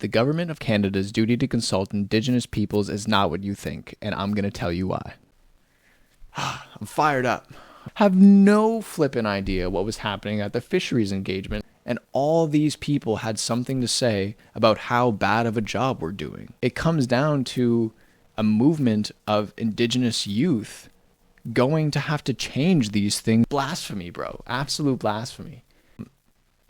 The Government of Canada's duty to consult Indigenous peoples is not what you think, and I'm going to tell you why. I'm fired up. Have no flippin' idea what was happening at the fisheries engagement, and all these people had something to say about how bad of a job we're doing. It comes down to a movement of Indigenous youth going to have to change these things. Blasphemy, bro. Absolute blasphemy.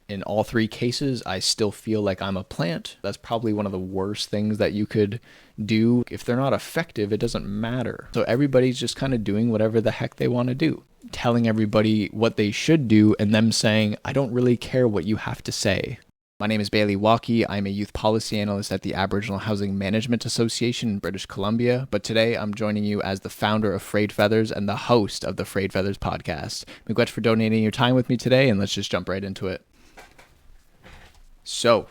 In all three cases, I still feel like I'm a plant. That's probably one of the worst things that you could do. If they're not effective, it doesn't matter. So everybody's just kind of doing whatever the heck they want to do, telling everybody what they should do and them saying, I don't really care what you have to say. My name is Bailey Walkie. I'm a youth policy analyst at the Aboriginal Housing Management Association in British Columbia, but today I'm joining you as the founder of Frayed Feathers and the host of the Frayed Feathers podcast. Miigwech for donating your time with me today, and let's just jump right into it. So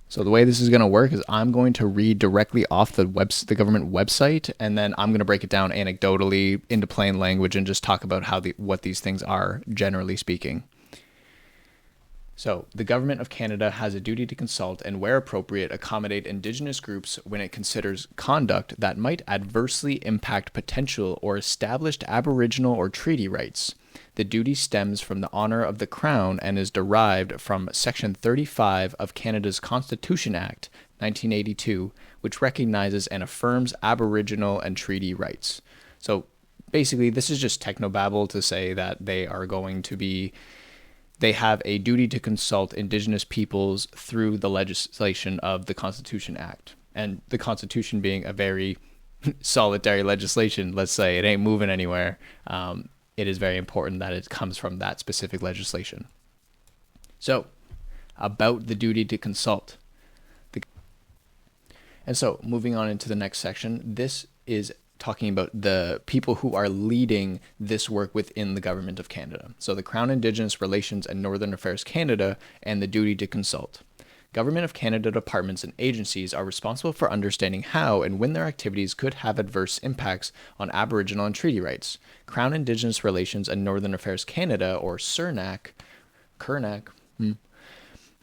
the way this is going to work is I'm going to read directly off the government website, and then I'm going to break it down anecdotally into plain language and just talk about what these things are, generally speaking. So the Government of Canada has a duty to consult and, where appropriate, accommodate Indigenous groups when it considers conduct that might adversely impact potential or established Aboriginal or treaty rights. The duty stems from the honour of the Crown and is derived from Section 35 of Canada's Constitution Act, 1982, which recognizes and affirms Aboriginal and treaty rights. So basically, this is just technobabble to say that they have a duty to consult Indigenous peoples through the legislation of the Constitution Act. And the Constitution being a very solitary legislation, let's say, it ain't moving anywhere. It is very important that it comes from that specific legislation. So, about the duty to consult. And so, moving on into the next section, this is talking about the people who are leading this work within the Government of Canada. So, the Crown Indigenous Relations and Northern Affairs Canada and the duty to consult. Government of Canada departments and agencies are responsible for understanding how and when their activities could have adverse impacts on Aboriginal and treaty rights. Crown Indigenous Relations and Northern Affairs Canada, or CIRNAC,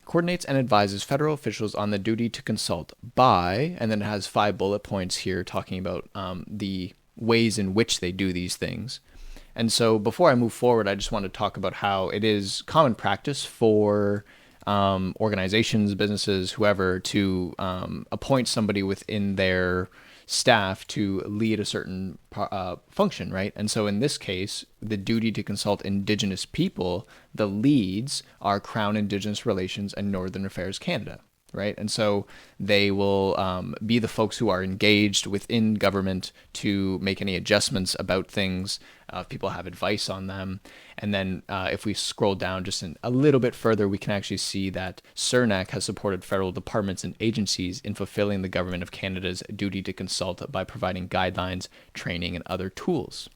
coordinates and advises federal officials on the duty to consult by, and then it has 5 bullet points here talking about the ways in which they do these things. And so before I move forward, I just want to talk about how it is common practice for organizations, businesses, whoever, to appoint somebody within their staff to lead a certain function, right? And so in this case, the duty to consult Indigenous people, the leads are Crown Indigenous Relations and Northern Affairs Canada, right? And so they will be the folks who are engaged within government to make any adjustments about things, if people have advice on them. And then if we scroll down just a little bit further, we can actually see that CIRNAC has supported federal departments and agencies in fulfilling the Government of Canada's duty to consult by providing guidelines, training, and other tools.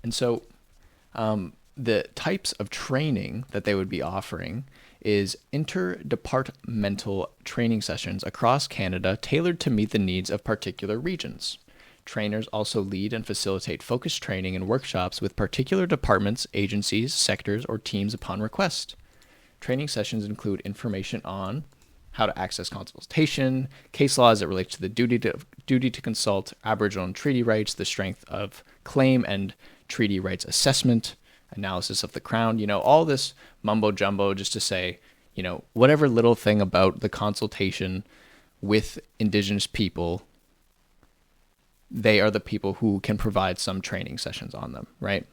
And so the types of training that they would be offering is interdepartmental training sessions across Canada tailored to meet the needs of particular regions. Trainers also lead and facilitate focused training and workshops with particular departments, agencies, sectors, or teams upon request. Training sessions include information on how to access consultation, case law as it relates to the duty to consult, Aboriginal and treaty rights, the strength of claim and treaty rights assessment, analysis of the Crown, all this mumbo jumbo just to say, whatever little thing about the consultation with Indigenous people, they are the people who can provide some training sessions on them, right?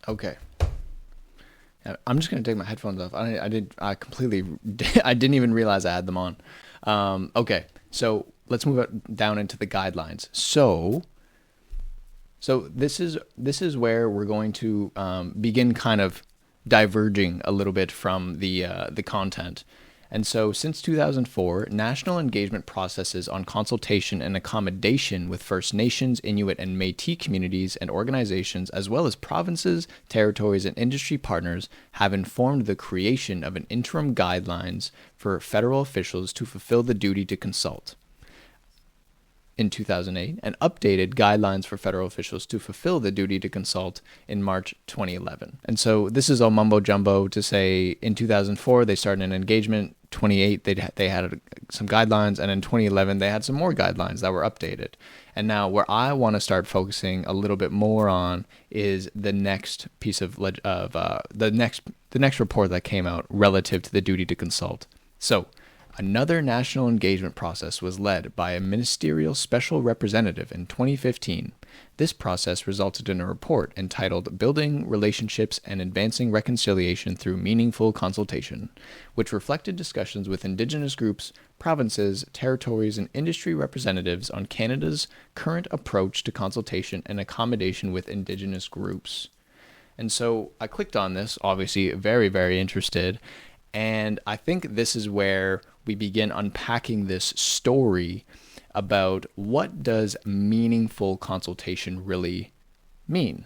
Okay. I'm just going to take my headphones off. I didn't even realize I had them on. Okay. So let's move down into the guidelines. So this is where we're going to begin kind of diverging a little bit from the content. And so since 2004, national engagement processes on consultation and accommodation with First Nations, Inuit, and Métis communities and organizations, as well as provinces, territories, and industry partners, have informed the creation of an interim guidelines for federal officials to fulfill the duty to consult. in 2008 and updated guidelines for federal officials to fulfill the duty to consult in March 2011. And so this is all mumbo jumbo to say in 2004 they started an engagement, 28 they had some guidelines, and in 2011 they had some more guidelines that were updated. And now where I want to start focusing a little bit more on is the next piece of the next report that came out relative to the duty to consult. So another national engagement process was led by a ministerial special representative in 2015. This process resulted in a report entitled Building Relationships and Advancing Reconciliation Through Meaningful Consultation, which reflected discussions with Indigenous groups, provinces, territories, and industry representatives on Canada's current approach to consultation and accommodation with Indigenous groups. And so I clicked on this, obviously very, very interested, and I think this is where we begin unpacking this story about what does meaningful consultation really mean.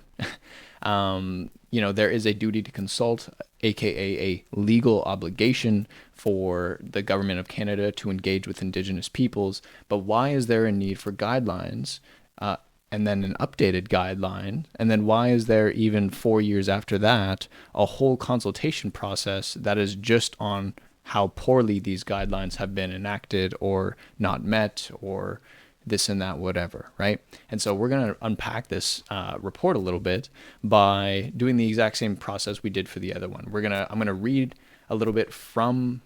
There is a duty to consult, aka a legal obligation for the government of Canada to engage with Indigenous peoples. But why is there a need for guidelines and then an updated guideline? And then why is there, even 4 years after that, a whole consultation process that is just on how poorly these guidelines have been enacted or not met or this and that, whatever, right? And so we're going to unpack this report a little bit by doing the exact same process we did for the other one. I'm going to read a little bit from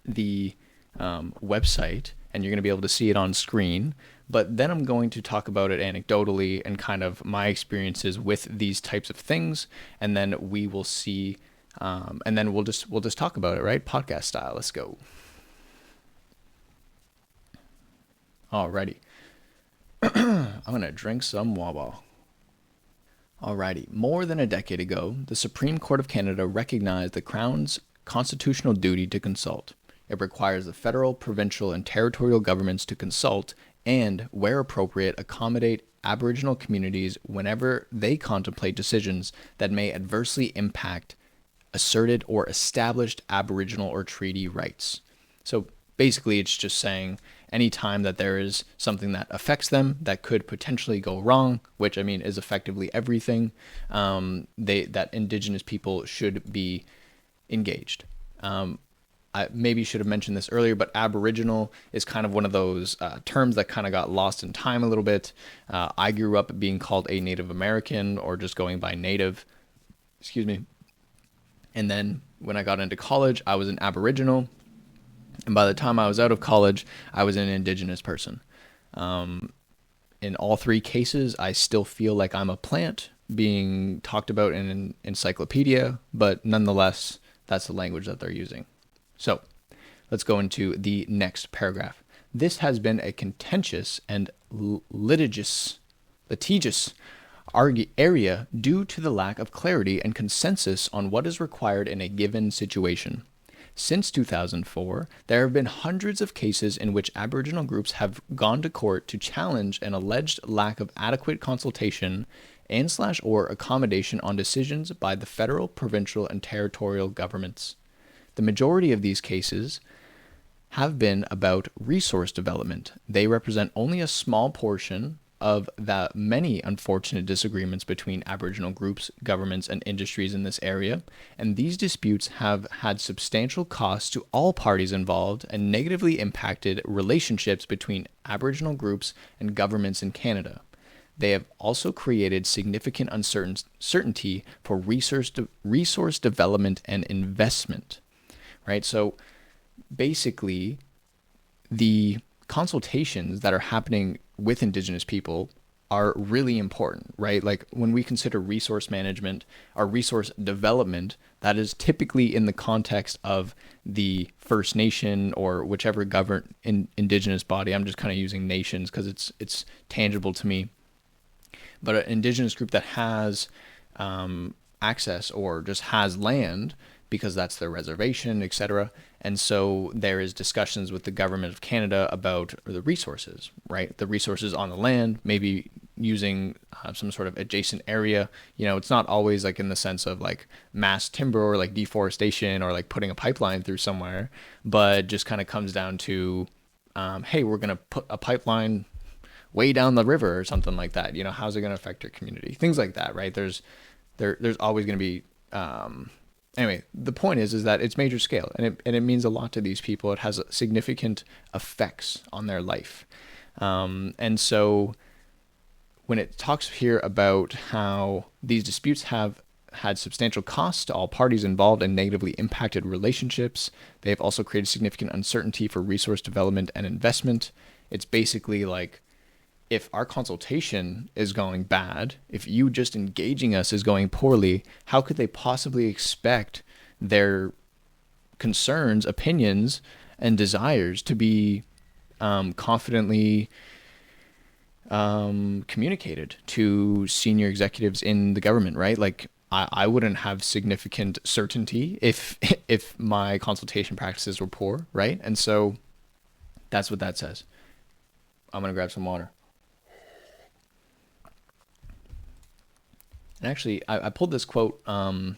the website, and you're going to be able to see it on screen. But then I'm going to talk about it anecdotally and kind of my experiences with these types of things, and then we will see. And then we'll just talk about it, right? Podcast style. Let's go. Alrighty. I'm going to drink some Wawa. Alrighty. More than a decade ago, the Supreme Court of Canada recognized the Crown's constitutional duty to consult. It requires the federal, provincial, and territorial governments to consult and, where appropriate, accommodate Aboriginal communities whenever they contemplate decisions that may adversely impact asserted or established Aboriginal or treaty rights. So basically it's just saying anytime that there is something that affects them that could potentially go wrong, which I mean is effectively everything, that Indigenous people should be engaged. I maybe should have mentioned this earlier, but Aboriginal is kind of one of those terms that kind of got lost in time a little bit. I grew up being called a Native American or just going by Native. Excuse me. And then when I got into college, I was an Aboriginal. And by the time I was out of college, I was an Indigenous person. In all three cases, I still feel like I'm a plant being talked about in an encyclopedia, but nonetheless, that's the language that they're using. So let's go into the next paragraph. This has been a contentious and litigious area due to the lack of clarity and consensus on what is required in a given situation. Since 2004, there have been hundreds of cases in which Aboriginal groups have gone to court to challenge an alleged lack of adequate consultation and/or accommodation on decisions by the federal, provincial, and territorial governments. The majority of these cases have been about resource development. They represent only a small portion of the many unfortunate disagreements between Aboriginal groups, governments, and industries in this area, and these disputes have had substantial costs to all parties involved and negatively impacted relationships between Aboriginal groups and governments in Canada. They have also created significant uncertainty for resource development and investment. Right? So basically, the consultations that are happening with Indigenous people are really important, right? Like when we consider resource management or resource development, that is typically in the context of the First Nation or whichever Indigenous body. I'm just kind of using nations because it's tangible to me. But an Indigenous group that has access or just has land because that's their reservation, etc. And so there is discussions with the government of Canada about the resources, right? The resources on the land, maybe using some sort of adjacent area. It's not always like in the sense of like mass timber or like deforestation or like putting a pipeline through somewhere, but just kind of comes down to, hey, we're going to put a pipeline way down the river or something like that. How's it going to affect your community? Things like that, right? There's always going to be, anyway, the point is that it's major scale, and it means a lot to these people. It has significant effects on their life. And so when it talks here about how these disputes have had substantial costs to all parties involved and negatively impacted relationships, they have also created significant uncertainty for resource development and investment. It's basically like, if our consultation is going bad, if you just engaging us is going poorly, how could they possibly expect their concerns, opinions, and desires to be confidently communicated to senior executives in the government, right? Like, I wouldn't have significant certainty if my consultation practices were poor, right? And so that's what that says. I'm going to grab some water. And actually, I pulled this quote from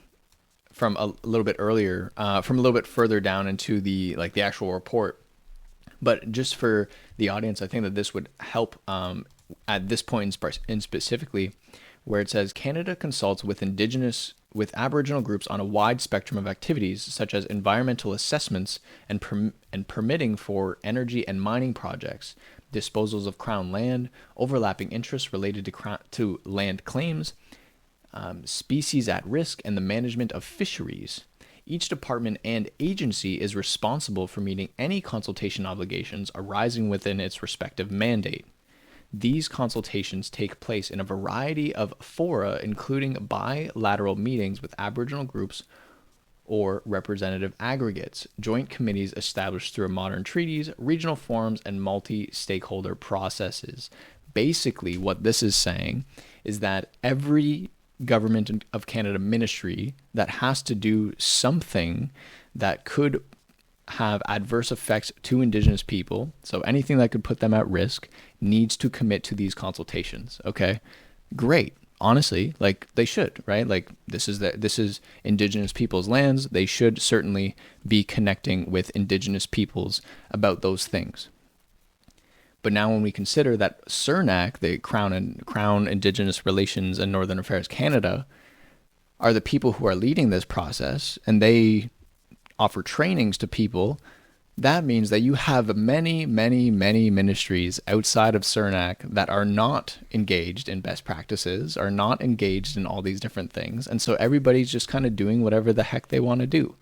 a little bit earlier, from a little bit further down into the actual report. But just for the audience, I think that this would help at this point in specifically, where it says Canada consults with Aboriginal groups on a wide spectrum of activities, such as environmental assessments and permitting for energy and mining projects, disposals of Crown land, overlapping interests related to land claims, species at risk, and the management of fisheries. Each department and agency is responsible for meeting any consultation obligations arising within its respective mandate. These consultations take place in a variety of fora, including bilateral meetings with Aboriginal groups or representative aggregates, joint committees established through modern treaties, regional forums, and multi-stakeholder processes. Basically, what this is saying is that every Government of Canada ministry that has to do something that could have adverse effects to Indigenous people, so anything that could put them at risk, needs to commit to these consultations. Okay, great. Honestly, like, they should, right? Like, this is Indigenous people's lands. They should certainly be connecting with Indigenous peoples about those things. But now when we consider that CIRNAC, the Crown Indigenous Relations and Northern Affairs Canada, are the people who are leading this process, and they offer trainings to people, that means that you have many, many, many ministries outside of CIRNAC that are not engaged in best practices, are not engaged in all these different things. And so everybody's just kind of doing whatever the heck they want to do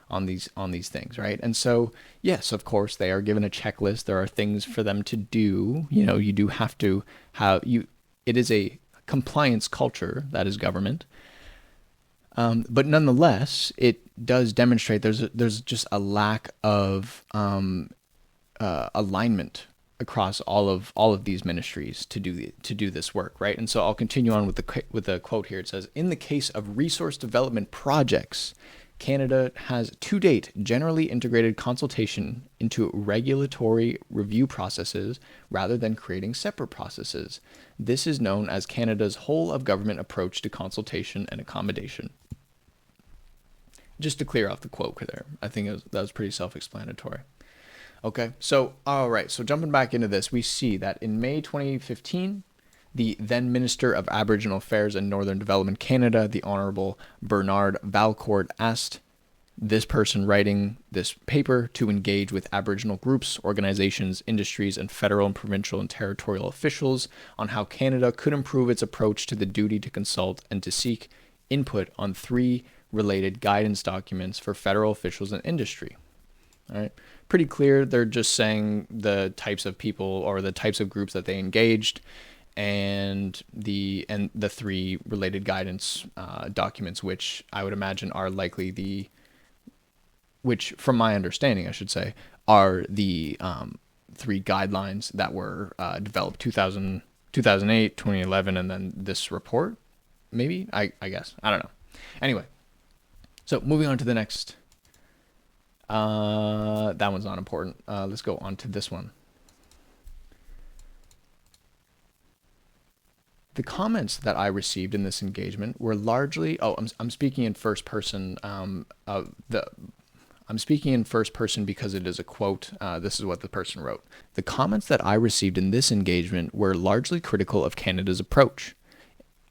on these things, right? And so, yes, of course, they are given a checklist. There are things for them to do. You do have to have it is a compliance culture that is government. But nonetheless, it does demonstrate there's just a lack of alignment across all of these ministries to do this work, right? And so I'll continue on with the quote here. It says, in the case of resource development projects, Canada has to date generally integrated consultation into regulatory review processes rather than creating separate processes. This is known as Canada's whole of government approach to consultation and accommodation. Just to clear off the quote there, I think that was pretty self-explanatory. Okay, so all right, so jumping back into this, we see that in May 2015, the then Minister of Aboriginal Affairs and Northern Development Canada, the Honourable Bernard Valcourt, asked this person writing this paper to engage with Aboriginal groups, organizations, industries, and federal and provincial and territorial officials on how Canada could improve its approach to the duty to consult and to seek input on 3 related guidance documents for federal officials and industry. All right, pretty clear. They're just saying the types of people or the types of groups that they engaged, and the 3 related guidance documents, which I would imagine are likely which from my understanding, I should say, are the 3 guidelines that were developed 2008, 2011, and then this report, maybe, I guess, I don't know. Anyway, so moving on to the next, that one's not important. Let's go on to this one. The comments that I received in this engagement were largely, I'm speaking in first person. I'm I'm speaking in first person because it is a quote. This is what the person wrote. The comments that I received in this engagement were largely critical of Canada's approach.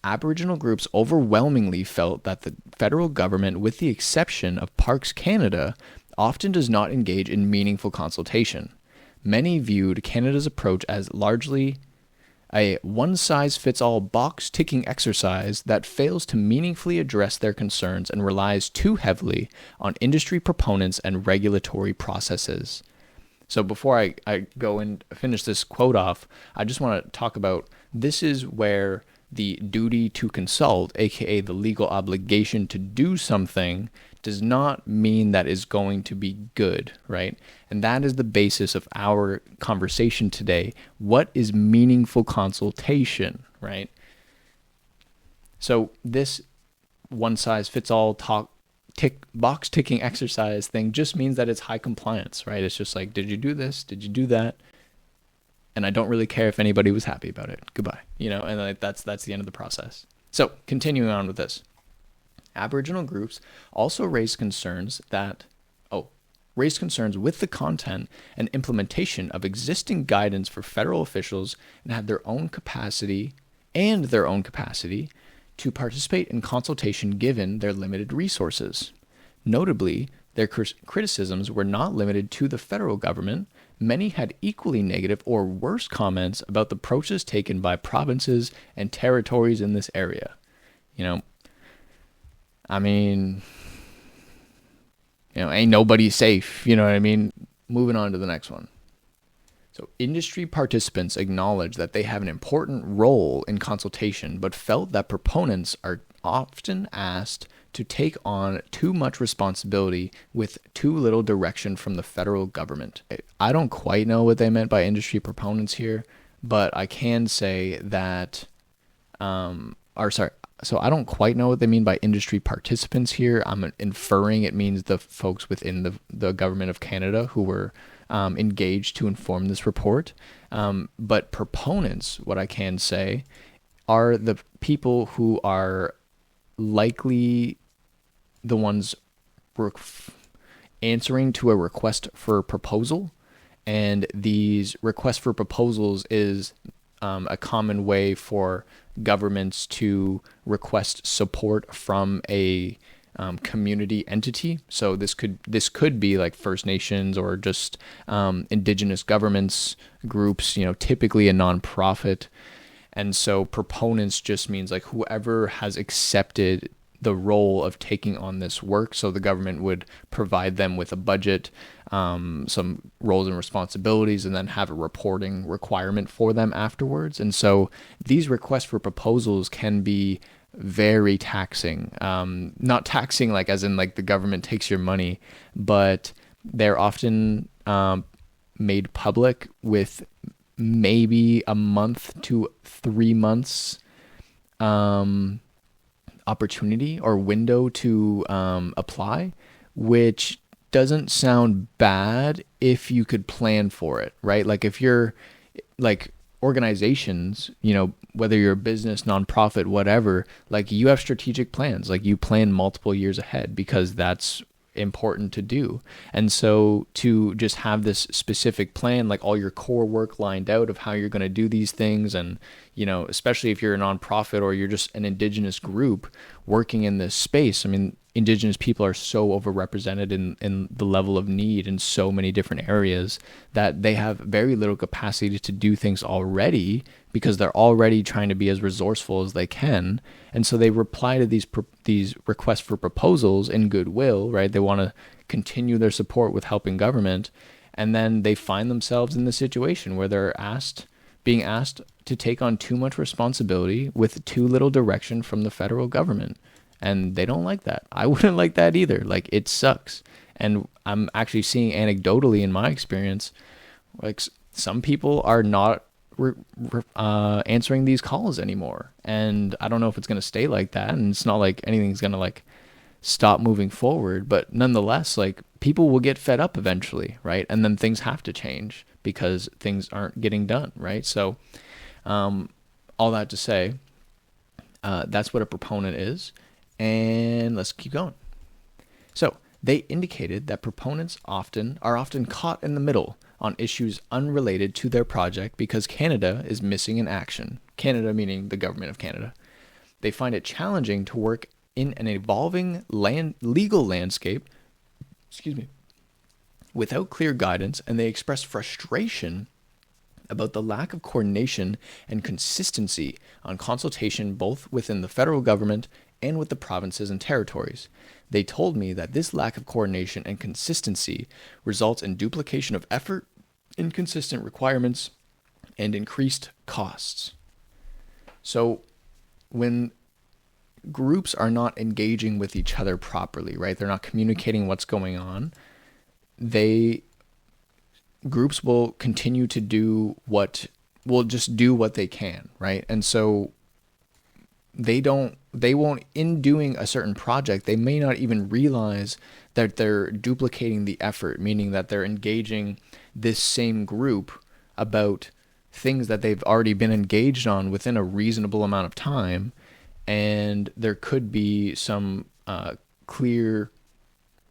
Aboriginal groups overwhelmingly felt that the federal government, with the exception of Parks Canada, often does not engage in meaningful consultation. Many viewed Canada's approach as largely a one-size-fits-all box-ticking exercise that fails to meaningfully address their concerns and relies too heavily on industry proponents and regulatory processes. So before I go and finish this quote off, I just want to talk about this is where the duty to consult, aka the legal obligation to do something, does not mean that is going to be good, right? And that is the basis of our conversation today. What is meaningful consultation, right? So this one-size-fits-all box-ticking exercise thing just means that it's high compliance, right? It's just like, did you do this? Did you do that? And I don't really care if anybody was happy about it. Goodbye. And like that's the end of the process. So continuing on with this. Aboriginal groups also raised concerns with the content and implementation of existing guidance for federal officials and had their own capacity to participate in consultation given their limited resources. Notably, their criticisms were not limited to the federal government. Many had equally negative or worse comments about the approaches taken by provinces and territories in this area. Ain't nobody safe, you know what I mean? Moving on to the next one. So industry participants acknowledge that they have an important role in consultation, but felt that proponents are often asked to take on too much responsibility with too little direction from the federal government. I don't quite know what they meant by industry proponents here, but I can say that, so I don't quite know what they mean by industry participants here. I'm inferring it means the folks within the government of Canada who were engaged to inform this report. But proponents, what I can say, are the people who are likely the ones answering to a request for proposal. And these requests for proposals is a common way for governments to request support from a community entity. So this could be like First Nations or just Indigenous governments groups, typically a nonprofit. And so proponents just means like whoever has accepted the role of taking on this work. So the government would provide them with a budget, some roles and responsibilities, and then have a reporting requirement for them afterwards. And so these requests for proposals can be very taxing. Not taxing like as in like the government takes your money, but they're often made public with maybe a month to 3 months opportunity or window to apply, which doesn't sound bad if you could plan for it, right? Like if you're like organizations, whether you're a business, nonprofit, whatever, like you have strategic plans, like you plan multiple years ahead because that's important to do. And so to just have this specific plan, like all your core work lined out of how you're going to do these things, and especially if you're a nonprofit or you're just an Indigenous group working in this space. Indigenous people are so overrepresented in the level of need in so many different areas that they have very little capacity to do things already because they're already trying to be as resourceful as they can. And so they reply to these requests for proposals in goodwill, right? They want to continue their support with helping government. And then they find themselves in the situation where they're being asked to take on too much responsibility with too little direction from the federal government. And they don't like that. I wouldn't like that either. Like, it sucks. And I'm actually seeing anecdotally in my experience, like some people are not answering these calls anymore. And I don't know if it's going to stay like that. And it's not like anything's going to like stop moving forward. But nonetheless, like people will get fed up eventually, right? And then things have to change because things aren't getting done, right? So all that to say, that's what a proponent is. And let's keep going. So They indicated that proponents are often caught in the middle on issues unrelated to their project because Canada is missing in action. Canada meaning the government of Canada. They find it challenging to work in an evolving legal landscape, without clear guidance, and they express frustration about the lack of coordination and consistency on consultation both within the federal government and with the provinces and territories. They told me that this lack of coordination and consistency results in duplication of effort, inconsistent requirements, and increased costs. So when groups are not engaging with each other properly, right? They're not communicating what's going on. Groups will continue to do what they can, right? And so they won't, in doing a certain project, they may not even realize that they're duplicating the effort, meaning that they're engaging this same group about things that they've already been engaged on within a reasonable amount of time. And there could be some clear,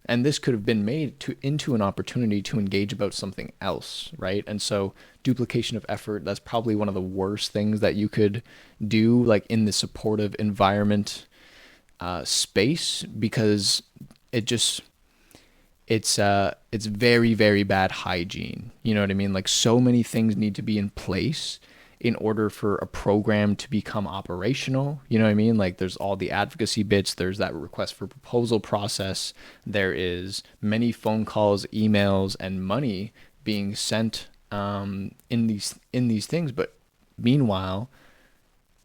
and this could have been made into an opportunity to engage about something else, right? And so duplication of effort, that's probably one of the worst things that you could do, like in the supportive environment space, because it's very, very bad hygiene. You know what I mean? Like, so many things need to be in place in order for a program to become operational. You know what I mean? Like, there's all the advocacy bits, there's that request for proposal process, there is many phone calls, emails, and money being sent in these things. But meanwhile,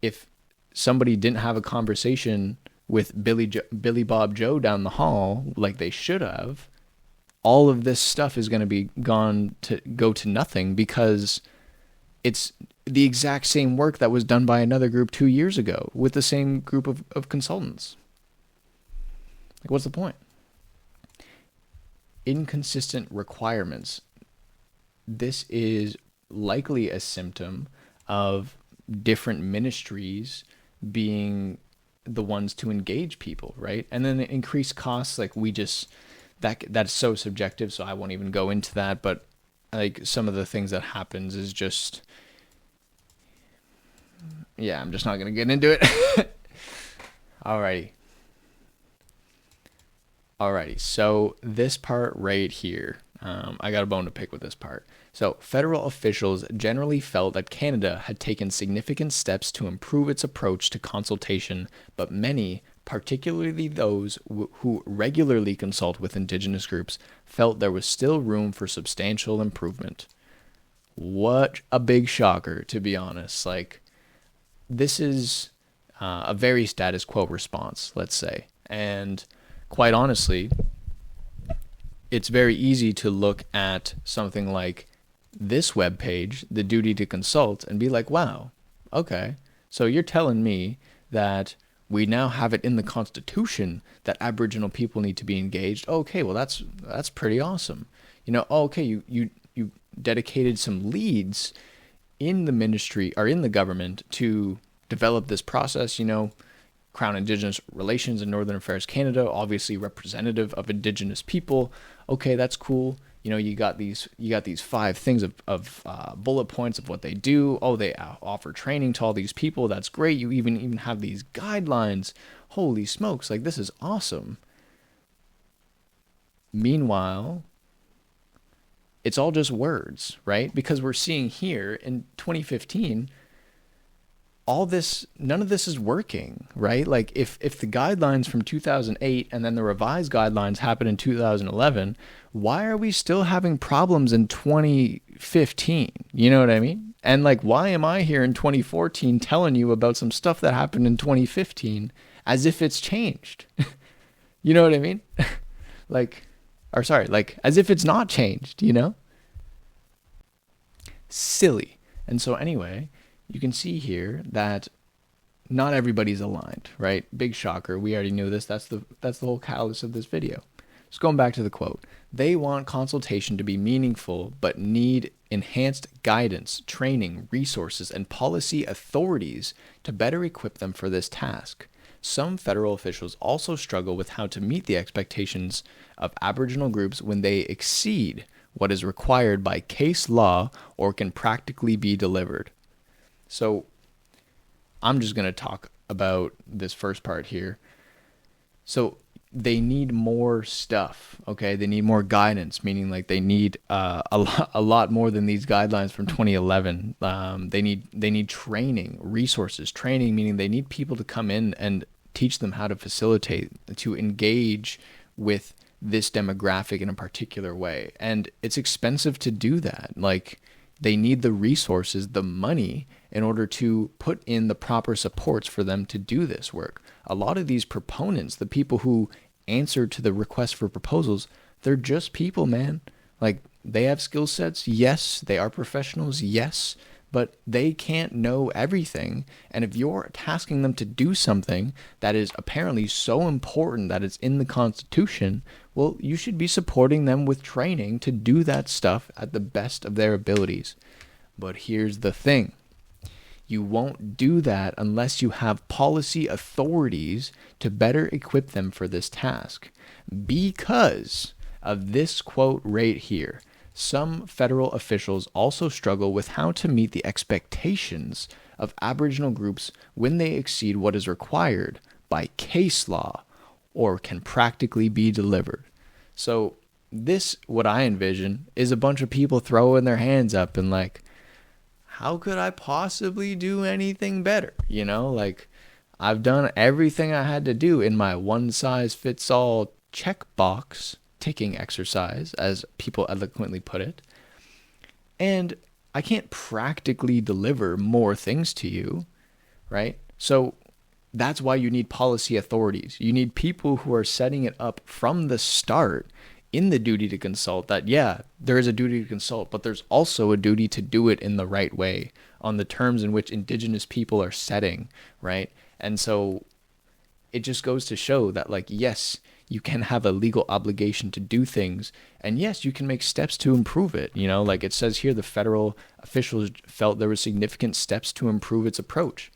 if somebody didn't have a conversation with Billy Bob Joe down the hall like they should have, all of this stuff is going to go to nothing, because it's the exact same work that was done by another group 2 years ago with the same group of consultants. Like, what's the point? Inconsistent requirements. This is likely a symptom of different ministries being the ones to engage people, right? And then the increased costs, like, that's so subjective, so I won't even go into that. But like, some of the things that happens is just, yeah, I'm just not going to get into it. Alrighty. So this part right here, I got a bone to pick with this part. So federal officials generally felt that Canada had taken significant steps to improve its approach to consultation, but many, particularly those who regularly consult with Indigenous groups, felt there was still room for substantial improvement. What a big shocker, to be honest. Like, this is a very status quo response, let's say. And quite honestly, it's very easy to look at something like this webpage, the duty to consult, and be like, wow, okay, so you're telling me that we now have it in the Constitution that Aboriginal people need to be engaged. Okay, well, that's pretty awesome. You know, okay, you dedicated some leads in the ministry or in the government to develop this process, you know, Crown Indigenous Relations and Northern Affairs Canada, obviously representative of Indigenous people. Okay, that's cool. You know, you got these 5 things of bullet points of what they do. Oh, they offer training to all these people. That's great. You even have these guidelines. Holy smokes, like, this is awesome. Meanwhile, it's all just words, right? Because we're seeing here in 2015, none of this is working, right? Like, if the guidelines from 2008 and then the revised guidelines happened in 2011, why are we still having problems in 2015? You know what I mean? And like, why am I here in 2014 telling you about some stuff that happened in 2015 as if it's changed? You know what I mean? Like, as if it's not changed, you know? Silly. And so anyway, you can see here that not everybody's aligned, right? Big shocker. We already knew this. That's the whole catalyst of this video. Just going back to the quote. They want consultation to be meaningful, but need enhanced guidance, training, resources, and policy authorities to better equip them for this task. some federal officials also struggle with how to meet the expectations of Aboriginal groups when they exceed what is required by case law or can practically be delivered. So I'm just going to talk about this first part here. So they need more stuff, okay? They need more guidance, meaning like they need a lot more than these guidelines from 2011. They need training, resources, training, meaning they need people to come in and teach them how to facilitate, to engage with this demographic in a particular way. And it's expensive to do that. Like, they need the resources, the money, in order to put in the proper supports for them to do this work. A lot of these proponents, the people who answer to the request for proposals, they're just people, man. Like, they have skill sets, yes. They are professionals, yes. But they can't know everything. And if you're tasking them to do something that is apparently so important that it's in the Constitution, well, you should be supporting them with training to do that stuff at the best of their abilities. But here's the thing. You won't do that unless you have policy authorities to better equip them for this task. Because of this quote right here, some federal officials also struggle with how to meet the expectations of Aboriginal groups when they exceed what is required by case law or can practically be delivered. So this, what I envision, is a bunch of people throwing their hands up and like, how could I possibly do anything better? You know, like, I've done everything I had to do in my one-size-fits-all checkbox ticking exercise, as people eloquently put it. And I can't practically deliver more things to you, right? So that's why you need policy authorities. You need people who are setting it up from the start in the duty to consult, that, yeah, there is a duty to consult, but there's also a duty to do it in the right way on the terms in which Indigenous people are setting, right? And so it just goes to show that, like, yes, you can have a legal obligation to do things, and yes, you can make steps to improve it. You know, like it says here, the federal officials felt there were significant steps to improve its approach.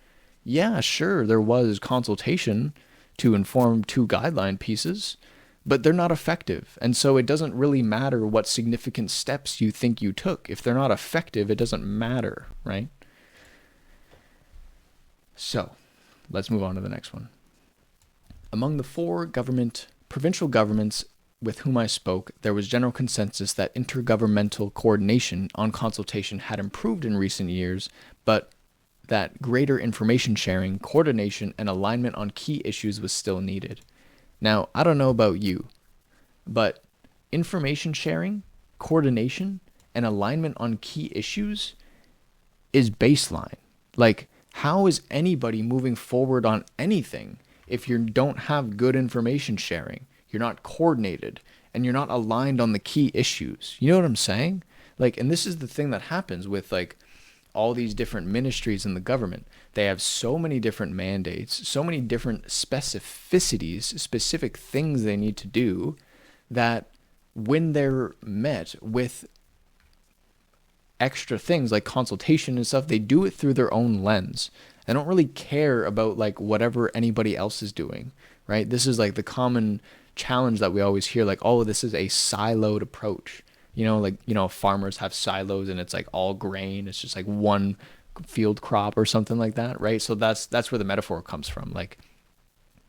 Yeah, sure, there was consultation to inform 2 guideline pieces, but they're not effective. And so it doesn't really matter what significant steps you think you took. If they're not effective, it doesn't matter, right? So let's move on to the next one. Among the 4 provincial governments with whom I spoke, there was general consensus that intergovernmental coordination on consultation had improved in recent years, but that greater information sharing, coordination, and alignment on key issues was still needed. Now, I don't know about you, but information sharing, coordination, and alignment on key issues is baseline. Like, how is anybody moving forward on anything if you don't have good information sharing, you're not coordinated, and you're not aligned on the key issues? You know what I'm saying? Like, and this is the thing that happens with, like, all these different ministries in the government. They have so many different mandates, so many different specificities, specific things they need to do, that when they're met with extra things like consultation and stuff, they do it through their own lens. They don't really care about like whatever anybody else is doing, right? This is like the common challenge that we always hear, like, oh, this is a siloed approach. You know, like, you know, farmers have silos and it's like all grain. It's just like one field crop or something like that, right? So that's where the metaphor comes from. Like,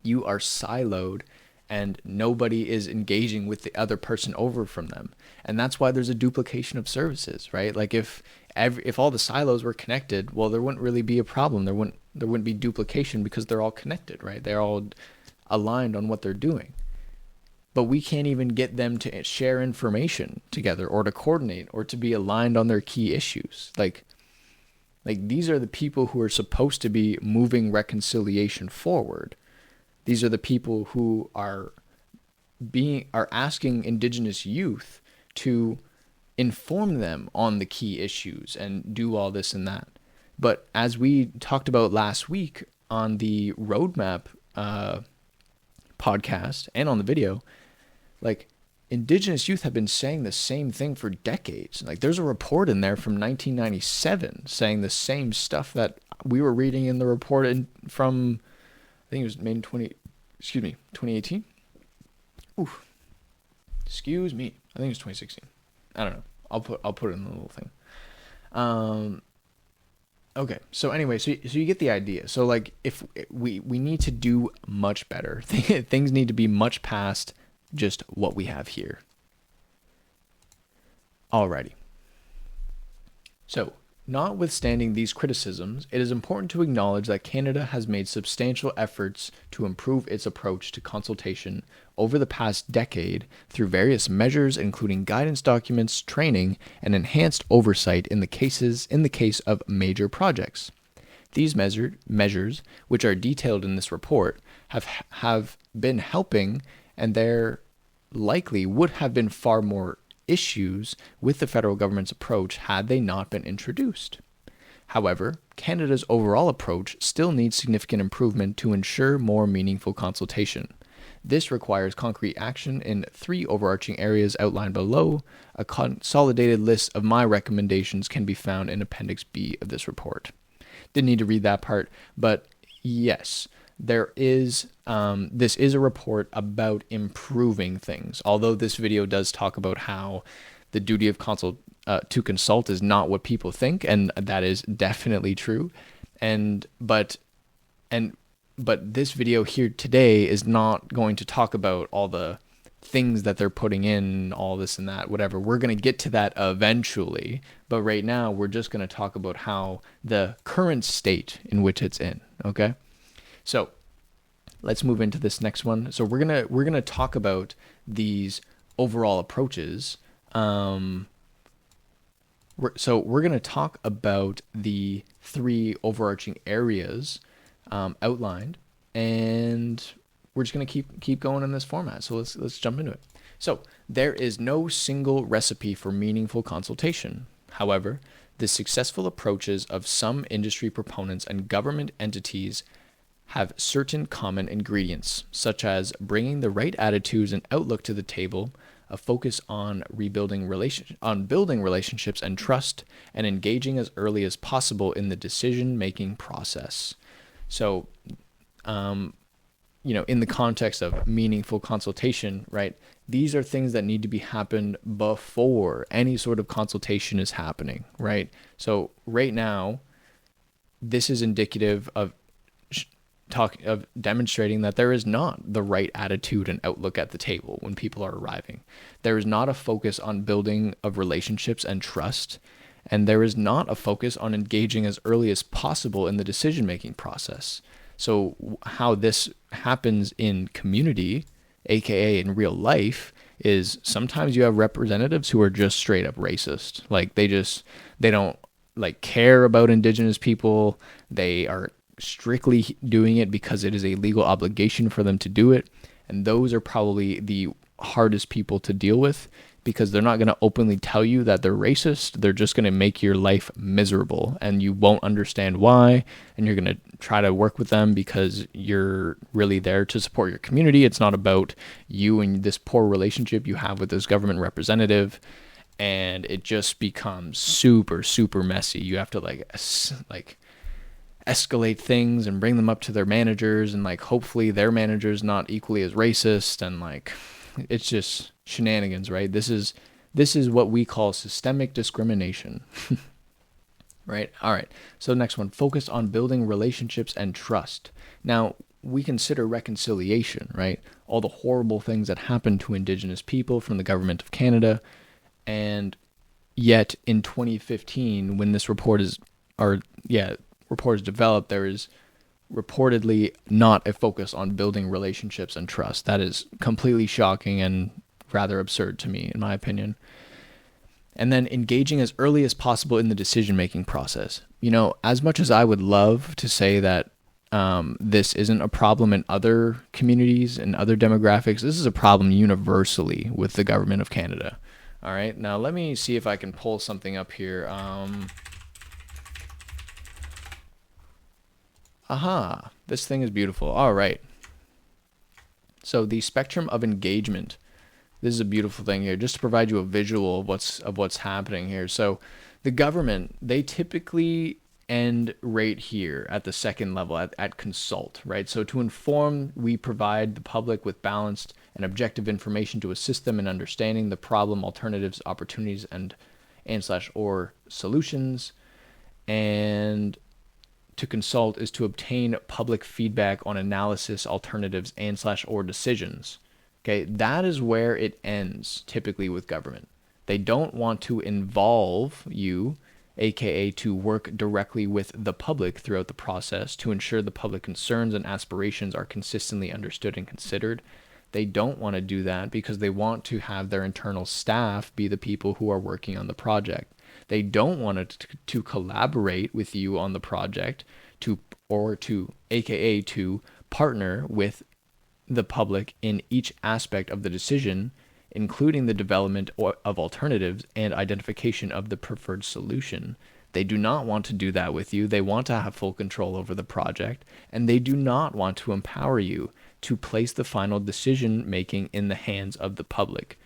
you are siloed and nobody is engaging with the other person over from them. And that's why there's a duplication of services, right? Like, if all the silos were connected, well, there wouldn't really be a problem. There wouldn't be duplication because they're all connected, right? They're all aligned on what they're doing. But we can't even get them to share information together or to coordinate or to be aligned on their key issues. Like these are the people who are supposed to be moving reconciliation forward. These are the people who are asking Indigenous youth to inform them on the key issues and do all this and that. But as we talked about last week on the roadmap podcast and on the video, like, Indigenous youth have been saying the same thing for decades. Like, there's a report in there from 1997 saying the same stuff that we were reading in the report from think it was made in 2018. Oof. Excuse me. I think it was 2016. I don't know. I'll put it in the little thing. Okay. So anyway, so you get the idea. So like, if we need to do much better, things need to be much past just what we have here. Alrighty. So, notwithstanding these criticisms, it is important to acknowledge that Canada has made substantial efforts to improve its approach to consultation over the past decade through various measures, including guidance documents, training, and enhanced oversight in the case of major projects. These measures, which are detailed in this report, have been helping, and there likely would have been far more issues with the federal government's approach had they not been introduced. However, Canada's overall approach still needs significant improvement to ensure more meaningful consultation. This requires concrete action in 3 overarching areas outlined below. A consolidated list of my recommendations can be found in Appendix B of this report. Didn't need to read that part, but yes, there is, this is a report about improving things. Although this video does talk about how the duty of to consult is not what people think, and that is definitely true. But this video here today is not going to talk about all the things that they're putting in, all this and that, whatever. We're going to get to that eventually, but right now we're just going to talk about how the current state in which it's in, okay? So let's move into this next one. So we're gonna talk about these overall approaches. We're gonna talk about the 3 overarching areas outlined, and we're just gonna keep going in this format. So let's jump into it. So there is no single recipe for meaningful consultation. However, the successful approaches of some industry proponents and government entities have certain common ingredients, such as bringing the right attitudes and outlook to the table, a focus on building relationships and trust, and engaging as early as possible in the decision-making process. So, in the context of meaningful consultation, right, these are things that need to be happened before any sort of consultation is happening, right? So right now, this is indicative of demonstrating that there is not the right attitude and outlook at the table when people are arriving. There is not a focus on building of relationships and trust, and there is not a focus on engaging as early as possible in the decision-making process. So how this happens in community, aka in real life, is sometimes you have representatives who are just straight up racist. Like they don't like care about Indigenous people. They are strictly doing it because it is a legal obligation for them to do it. And those are probably the hardest people to deal with, because they're not going to openly tell you that they're racist. They're just going to make your life miserable, and you won't understand why. And you're going to try to work with them because you're really there to support your community. It's not about you and this poor relationship you have with this government representative. And it just becomes super, super messy. You have to like escalate things and bring them up to their managers, and like hopefully their manager's not equally as racist, and like it's just shenanigans, right? This is what we call systemic discrimination. Right? All right. So next one, focus on building relationships and trust. Now, we consider reconciliation, right? All the horrible things that happen to Indigenous people from the government of Canada, and yet in 2015, when this report is developed, there is reportedly not a focus on building relationships and trust. That is completely shocking and rather absurd to me, in my opinion. And then engaging as early as possible in the decision-making process. As much as I would love to say that this isn't a problem in other communities and other demographics, this is a problem universally with the government of Canada. All right, now let me see if I can pull something up here. This thing is beautiful. All right. So the spectrum of engagement. This is a beautiful thing here, just to provide you a visual of what's happening here. So the government, they typically end right here at the second level at consult, right? So to inform, we provide the public with balanced and objective information to assist them in understanding the problem, alternatives, opportunities, and slash or solutions. And to consult is to obtain public feedback on analysis, alternatives, and slash or decisions. Okay, that is where it ends typically with government. They don't want to involve you, aka to work directly with the public throughout the process to ensure the public concerns and aspirations are consistently understood and considered. They don't want to do that because they want to have their internal staff be the people who are working on the project. They don't want to collaborate with you on the project to aka to partner with the public in each aspect of the decision, including the development of alternatives and identification of the preferred solution. They do not want to do that with you. They want to have full control over the project, and they do not want to empower you to place the final decision making in the hands of the public.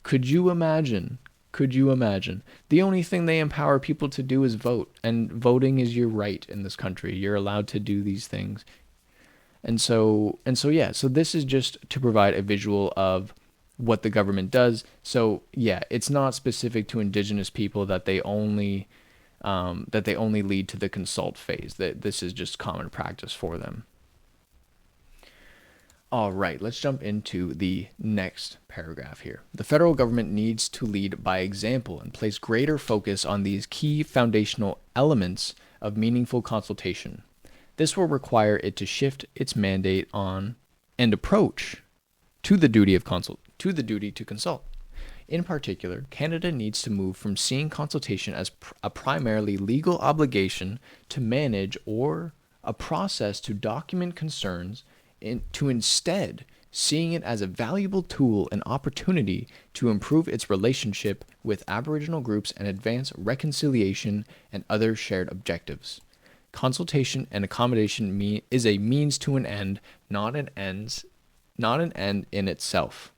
Could you imagine? The only thing they empower people to do is vote, and voting is your right in this country. You're allowed to do these things. And so this is just to provide a visual of what the government does. So yeah, it's not specific to Indigenous people that they only lead to the consult phase. That this is just common practice for them. All right, let's jump into the next paragraph here. The federal government needs to lead by example and place greater focus on these key foundational elements of meaningful consultation. This will require it to shift its mandate on and approach to the duty to consult. In particular, Canada needs to move from seeing consultation as a primarily legal obligation to manage or a process to document concerns to instead seeing it as a valuable tool and opportunity to improve its relationship with Aboriginal groups and advance reconciliation and other shared objectives. Consultation and accommodation is a means to an end, not an end in itself,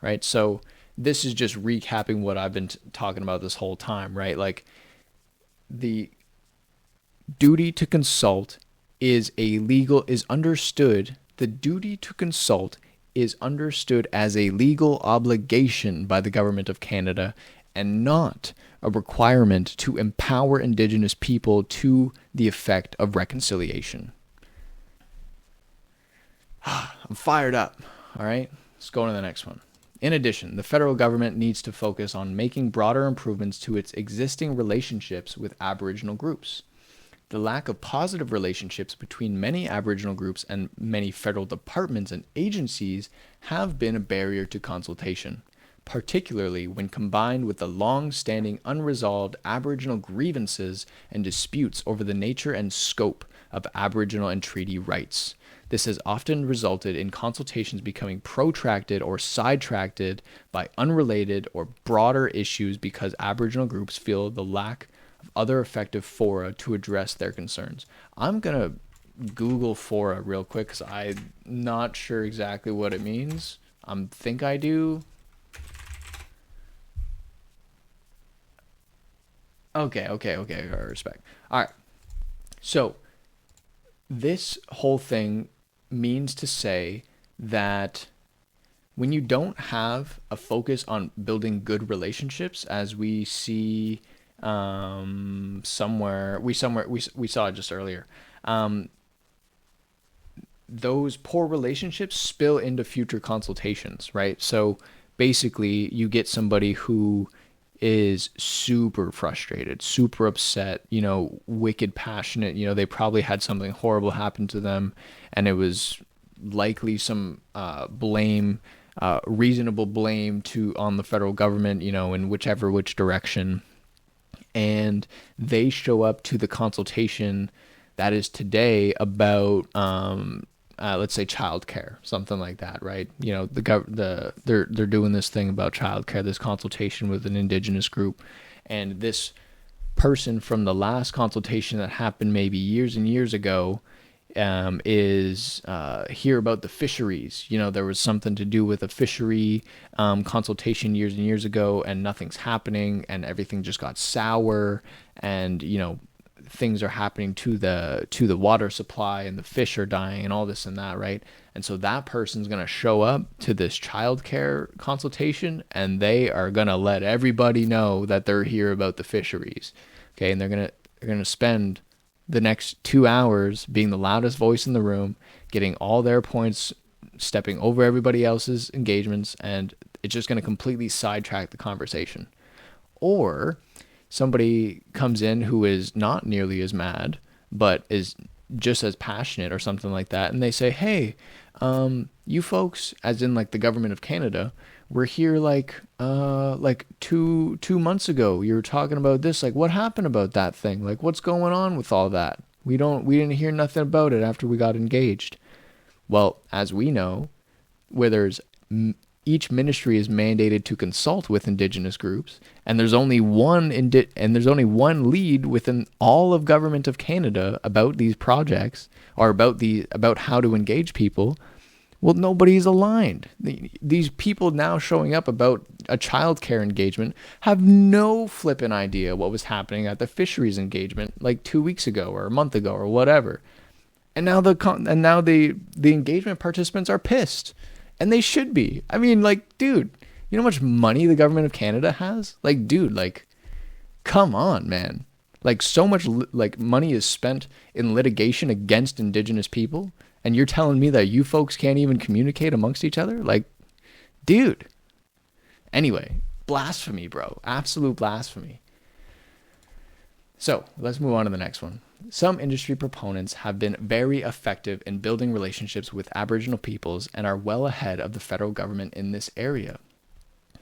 right? So this is just recapping what I've been talking about this whole time, right? Like the duty to consult is understood. The duty to consult is understood as a legal obligation by the Government of Canada and not a requirement to empower Indigenous people to the effect of reconciliation. I'm fired up. All right, let's go on to the next one. In addition, the federal government needs to focus on making broader improvements to its existing relationships with Aboriginal groups. The lack of positive relationships between many Aboriginal groups and many federal departments and agencies have been a barrier to consultation, particularly when combined with the long-standing unresolved Aboriginal grievances and disputes over the nature and scope of Aboriginal and treaty rights. This has often resulted in consultations becoming protracted or sidetracked by unrelated or broader issues because Aboriginal groups feel the lack of other effective fora to address their concerns. I'm going to Google fora real quick because I'm not sure exactly what it means. I think I do. Okay, I respect. All right. So this whole thing means to say that when you don't have a focus on building good relationships, as we see somewhere we saw it just earlier, those poor relationships spill into future consultations, right? So basically you get somebody who is super frustrated, super upset, wicked passionate, they probably had something horrible happen to them and it was likely some reasonable blame on the federal government, in which direction. And they show up to the consultation that is today about, let's say childcare, something like that, right? They're doing this thing about childcare, this consultation with an Indigenous group, and this person from the last consultation that happened maybe years and years ago is hear about the fisheries. There was something to do with a fishery consultation years and years ago, and nothing's happening, and everything just got sour, and things are happening to the water supply, and the fish are dying and all this and that, right? And so that person's going to show up to this childcare consultation, and they are going to let everybody know that they're here about the fisheries. Okay, and they're going to spend the next 2 hours being the loudest voice in the room, getting all their points, stepping over everybody else's engagements, and it's just going to completely sidetrack the conversation. Or somebody comes in who is not nearly as mad, but is just as passionate or something like that, and they say, hey, you folks, as in like the government of Canada, were here like 2 months ago. You were talking about this, like what happened about that thing? Like what's going on with all that? We didn't hear nothing about it after we got engaged. Well, as we know, where there's each ministry is mandated to consult with Indigenous groups, and there's only one lead within all of government of Canada about these projects, or about how to engage people. Well, nobody's aligned. These people now showing up about a childcare engagement have no flipping idea what was happening at the fisheries engagement like 2 weeks ago or a month ago or whatever. And now the engagement participants are pissed. And they should be. I mean, like, dude, you know how much money the government of Canada has? Like, dude, like, come on, man. Like, so much money is spent in litigation against Indigenous people, and you're telling me that you folks can't even communicate amongst each other? Like, dude. Anyway, blasphemy, bro. Absolute blasphemy. So let's move on to the next one. Some industry proponents have been very effective in building relationships with Aboriginal peoples and are well ahead of the federal government in this area.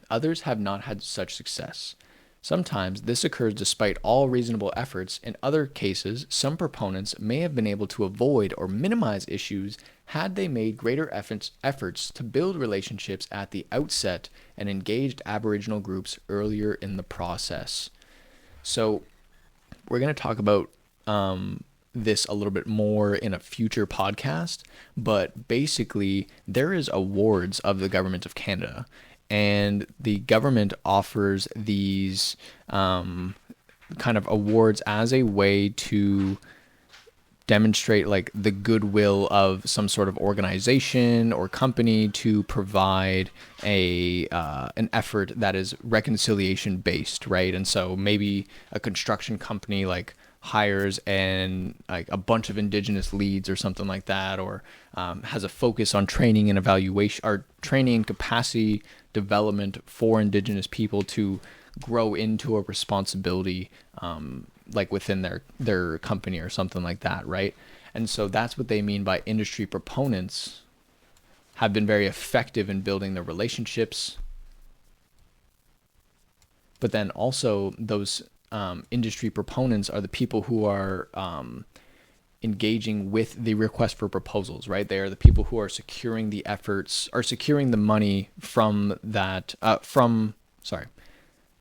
Others have not had such success. Sometimes this occurs despite all reasonable efforts. In other cases, some proponents may have been able to avoid or minimize issues had they made greater efforts to build relationships at the outset and engaged Aboriginal groups earlier in the process. So we're going to talk about this a little bit more in a future podcast, but basically there is awards of the government of Canada, and the government offers these kind of awards as a way to demonstrate like the goodwill of some sort of organization or company to provide an effort that is reconciliation based, right? And so maybe a construction company like hires like a bunch of Indigenous leads or something like that, or has a focus on training and evaluation, or training and capacity development for Indigenous people to grow into a responsibility like within their company or something like that, right? And so that's what they mean by industry proponents have been very effective in building their relationships. But then also those industry proponents are the people who are engaging with the request for proposals, right? They are the people who are securing the efforts, or securing the money from that,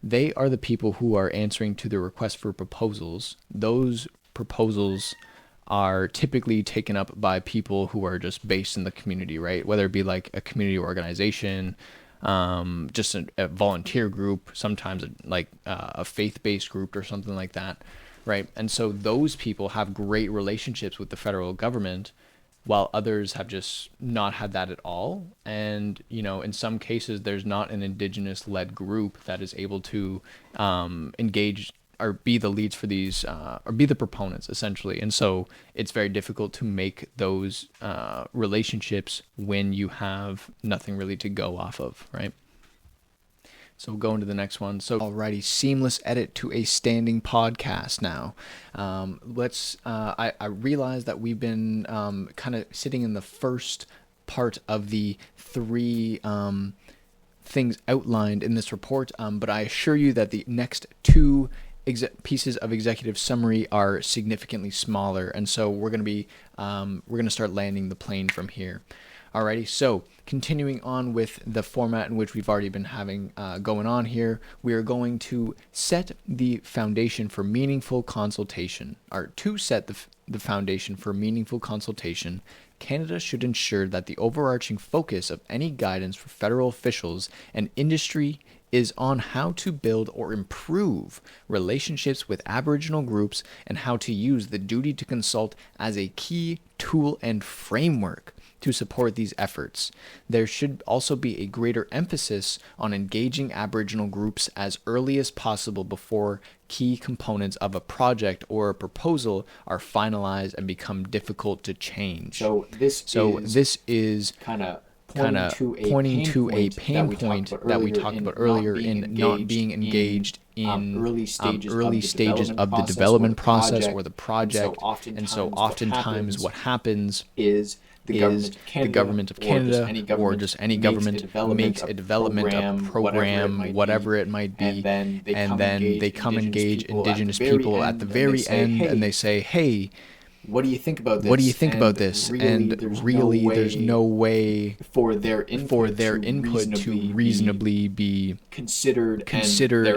They are the people who are answering to the request for proposals. Those proposals are typically taken up by people who are just based in the community, right? Whether it be like a community organization, just a volunteer group, sometimes like a faith-based group or something like that, right? And so those people have great relationships with the federal government, while others have just not had that at all. And, you know, in some cases, there's not an Indigenous-led group that is able to engage or be the leads for these, or be the proponents, essentially. And so it's very difficult to make those relationships when you have nothing really to go off of, right? So we'll go into the next one. So alrighty, seamless edit to a standing podcast now. I realize that we've been kind of sitting in the first part of the three things outlined in this report, but I assure you that the next two pieces of executive summary are significantly smaller, and so we're going to start landing the plane from here. Alrighty, so continuing on with the format in which we've already been having going on here, we are going to set the foundation for meaningful consultation, or to set the foundation for meaningful consultation, Canada should ensure that the overarching focus of any guidance for federal officials and industry is on how to build or improve relationships with Aboriginal groups and how to use the duty to consult as a key tool and framework to support these efforts. There should also be a greater emphasis on engaging Aboriginal groups as early as possible before key components of a project or a proposal are finalized and become difficult to change. So this is kind of pointing to a pain point that we talked about earlier in not being engaged in early stages of the development process or the project. And so oftentimes what happens is the government of Canada or just any government makes a development, a program, whatever it might be, and then they come engage Indigenous people at the very end and they say, hey, what do you think about this? What do you think about this? And really, there's no way for their input to reasonably be considered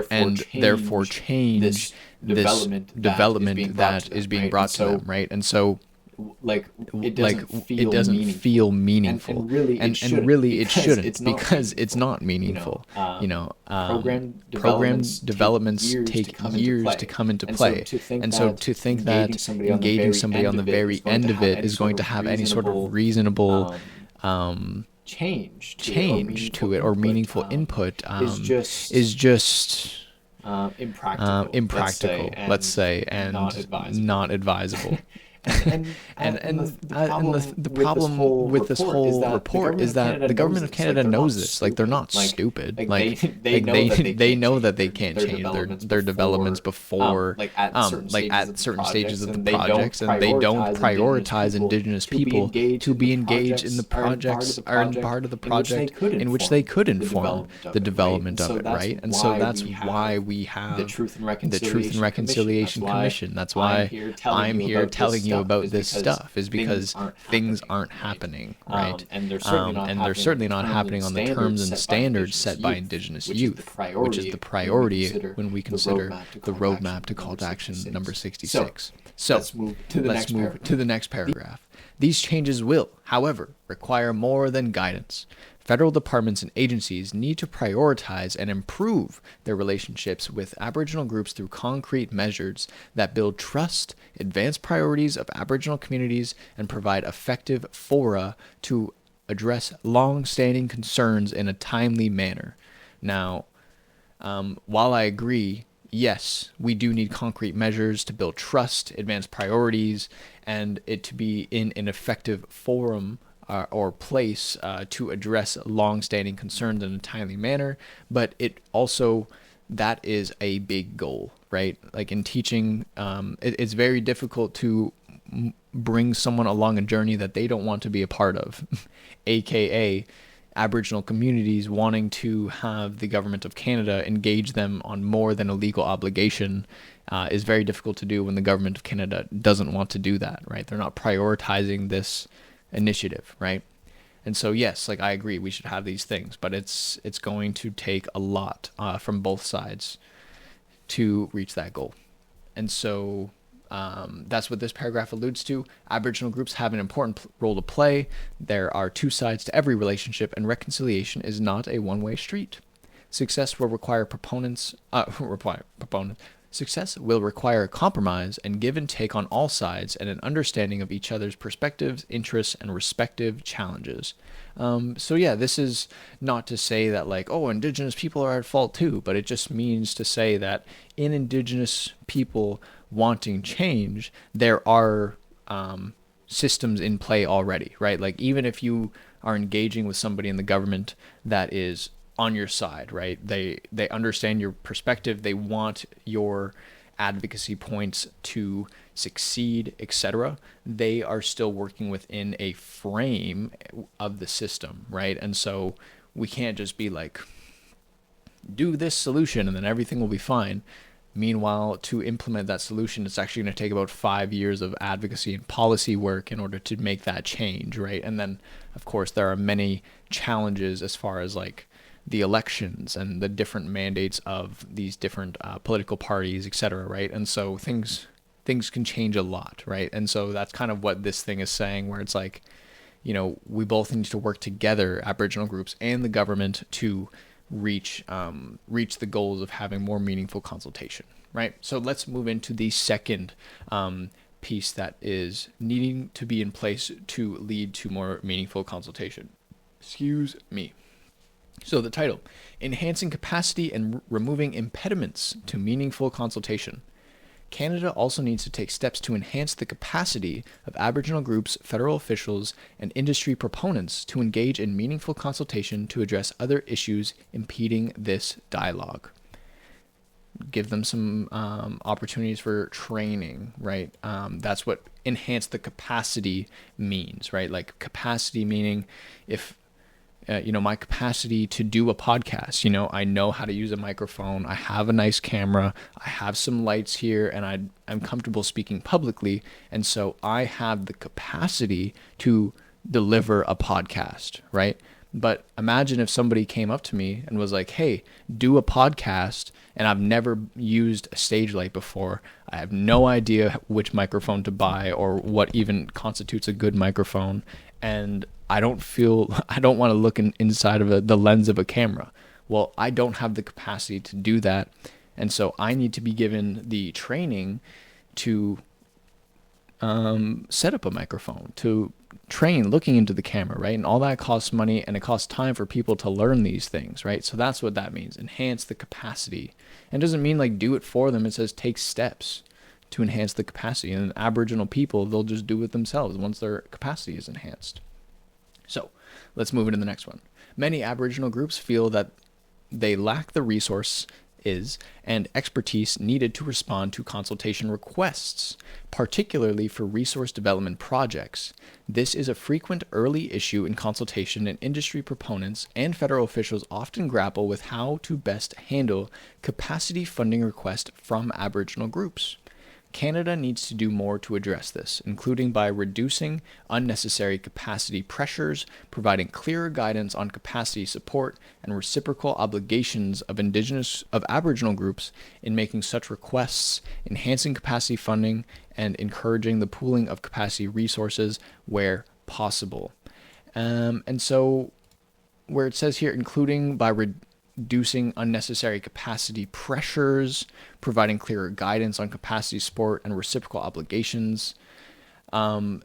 and therefore change this development that is being brought to them, right? And so, it doesn't feel meaningful, and really it shouldn't, because it's not meaningful. Program developments take years to come into play, and so to think that engaging somebody on the very end of it is going to have any sort of reasonable change to it or meaningful input is just impractical, let's say, and not advisable. And the problem with this whole report is that the government of Canada knows this. Like, they're not stupid. They know that they can't change their developments before at certain stages of the projects, and they don't prioritize Indigenous people to be engaged in the projects or in part of the project in which they could inform the development of it, right? And so that's why we have the Truth and Reconciliation Commission. That's why I'm here telling you about this stuff, is because things aren't happening, right? And they're certainly not happening on the terms and standards set by Indigenous youth, which is the priority when we consider the roadmap to call to action number 66. So let's move to the next paragraph. These changes will, however, require more than guidance. Federal departments and agencies need to prioritize and improve their relationships with Aboriginal groups through concrete measures that build trust, advance priorities of Aboriginal communities, and provide effective fora to address long-standing concerns in a timely manner. Now, while I agree, yes, we do need concrete measures to build trust, advance priorities, and it to be in an effective forum or place to address long-standing concerns in a timely manner, but it also, that is a big goal, right? Like in teaching, it's very difficult to bring someone along a journey that they don't want to be a part of, aka Aboriginal communities wanting to have the government of Canada engage them on more than a legal obligation is very difficult to do when the government of Canada doesn't want to do that, right? They're not prioritizing this initiative, right? And so yes, like I agree, we should have these things, but it's going to take a lot from both sides to reach that goal. And so that's what this paragraph alludes to. Aboriginal groups have an important role to play. There are two sides to every relationship, and reconciliation is not a one-way street. Success will require Success will require compromise and give and take on all sides, and an understanding of each other's perspectives, interests, and respective challenges. So yeah, this is not to say that like, oh, Indigenous people are at fault too, but it just means to say that in Indigenous people wanting change, there are systems in play already, right? Like even if you are engaging with somebody in the government that is on your side, right? They understand your perspective. They want your advocacy points to succeed, etc. They are still working within a frame of the system, right? And so we can't just be like, do this solution and then everything will be fine. Meanwhile, to implement that solution, it's actually going to take about 5 years of advocacy and policy work in order to make that change, right? And then, of course, there are many challenges as far as like the elections and the different mandates of these different political parties, etc., right? And so things things can change a lot, right? And so that's kind of what this thing is saying, where it's like, we both need to work together, Aboriginal groups and the government, to reach the goals of having more meaningful consultation, right? So let's move into the second piece that is needing to be in place to lead to more meaningful consultation. Excuse me. So the title, Enhancing Capacity and Removing Impediments to Meaningful Consultation. Canada also needs to take steps to enhance the capacity of Aboriginal groups, federal officials, and industry proponents to engage in meaningful consultation to address other issues impeding this dialogue. Give them some opportunities for training, right? That's what enhance the capacity means, right? Like capacity meaning if my capacity to do a podcast, I know how to use a microphone. I have a nice camera. I have some lights here, and I'm comfortable speaking publicly. And so I have the capacity to deliver a podcast, right? But imagine if somebody came up to me and was like, hey, do a podcast, and I've never used a stage light before. I have no idea which microphone to buy or what even constitutes a good microphone. And I don't want to look inside of the lens of a camera. Well, I don't have the capacity to do that. And so I need to be given the training to set up a microphone, to train looking into the camera, right? And all that costs money, and it costs time for people to learn these things, right? So that's what that means, enhance the capacity. And it doesn't mean like do it for them. It says take steps to enhance the capacity. And Aboriginal people, they'll just do it themselves once their capacity is enhanced. So let's move into the next one. Many Aboriginal groups feel that they lack the resources and expertise needed to respond to consultation requests, particularly for resource development projects. This is a frequent early issue in consultation, and industry proponents and federal officials often grapple with how to best handle capacity funding requests from Aboriginal groups. Canada needs to do more to address this, including by reducing unnecessary capacity pressures, providing clearer guidance on capacity support, and reciprocal obligations of Aboriginal groups in making such requests, enhancing capacity funding, and encouraging the pooling of capacity resources where possible. And so, where it says here, including by reducing unnecessary capacity pressures, providing clearer guidance on capacity support and reciprocal obligations.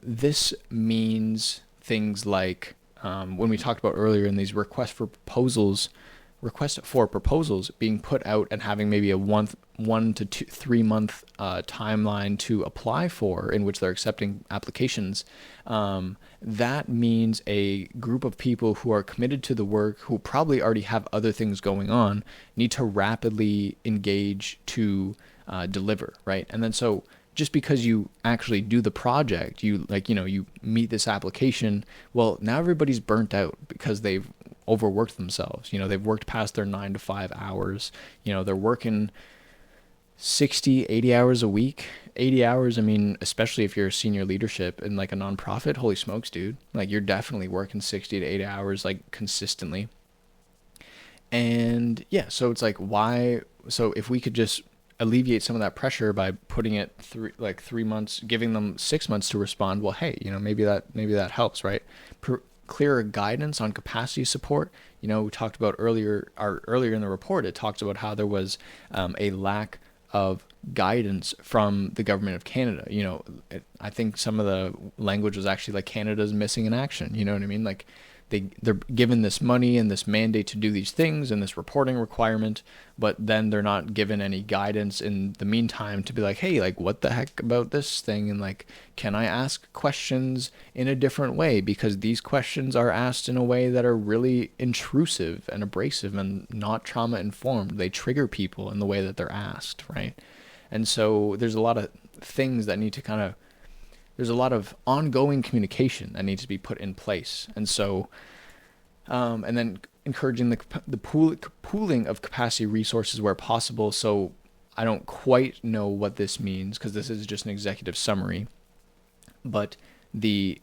This means things like when we talked about earlier in these requests for proposals being put out and having maybe a 1 to 3 month timeline to apply for, in which they're accepting applications. That means a group of people who are committed to the work, who probably already have other things going on, need to rapidly engage to deliver, right? And then so just because you actually do the project, you meet this application, well, now everybody's burnt out because they've overworked themselves. They've worked past their 9 to 5 hours. They're working 60, 80 hours a week. 80 hours, I mean, especially if you're a senior leadership in like a nonprofit, holy smokes, dude. Like you're definitely working 60 to 80 hours like consistently. And yeah, so it's like, why? So if we could just alleviate some of that pressure by putting it 3 months, giving them 6 months to respond, well, hey, maybe that helps, right? Clearer guidance on capacity support. We talked about earlier in the report, it talks about how there was a lack of guidance from the government of Canada. I think some of the language was actually like Canada's missing in action. You know what I mean? Like they're given this money and this mandate to do these things and this reporting requirement, but then they're not given any guidance in the meantime to be like, hey, like what the heck about this thing? And like, can I ask questions in a different way? Because these questions are asked in a way that are really intrusive and abrasive and not trauma informed. They trigger people in the way that they're asked, right? And so there's a lot of things that need to there's a lot of ongoing communication that needs to be put in place. And so, and then encouraging the pooling of capacity resources where possible. So I don't quite know what this means because this is just an executive summary, but the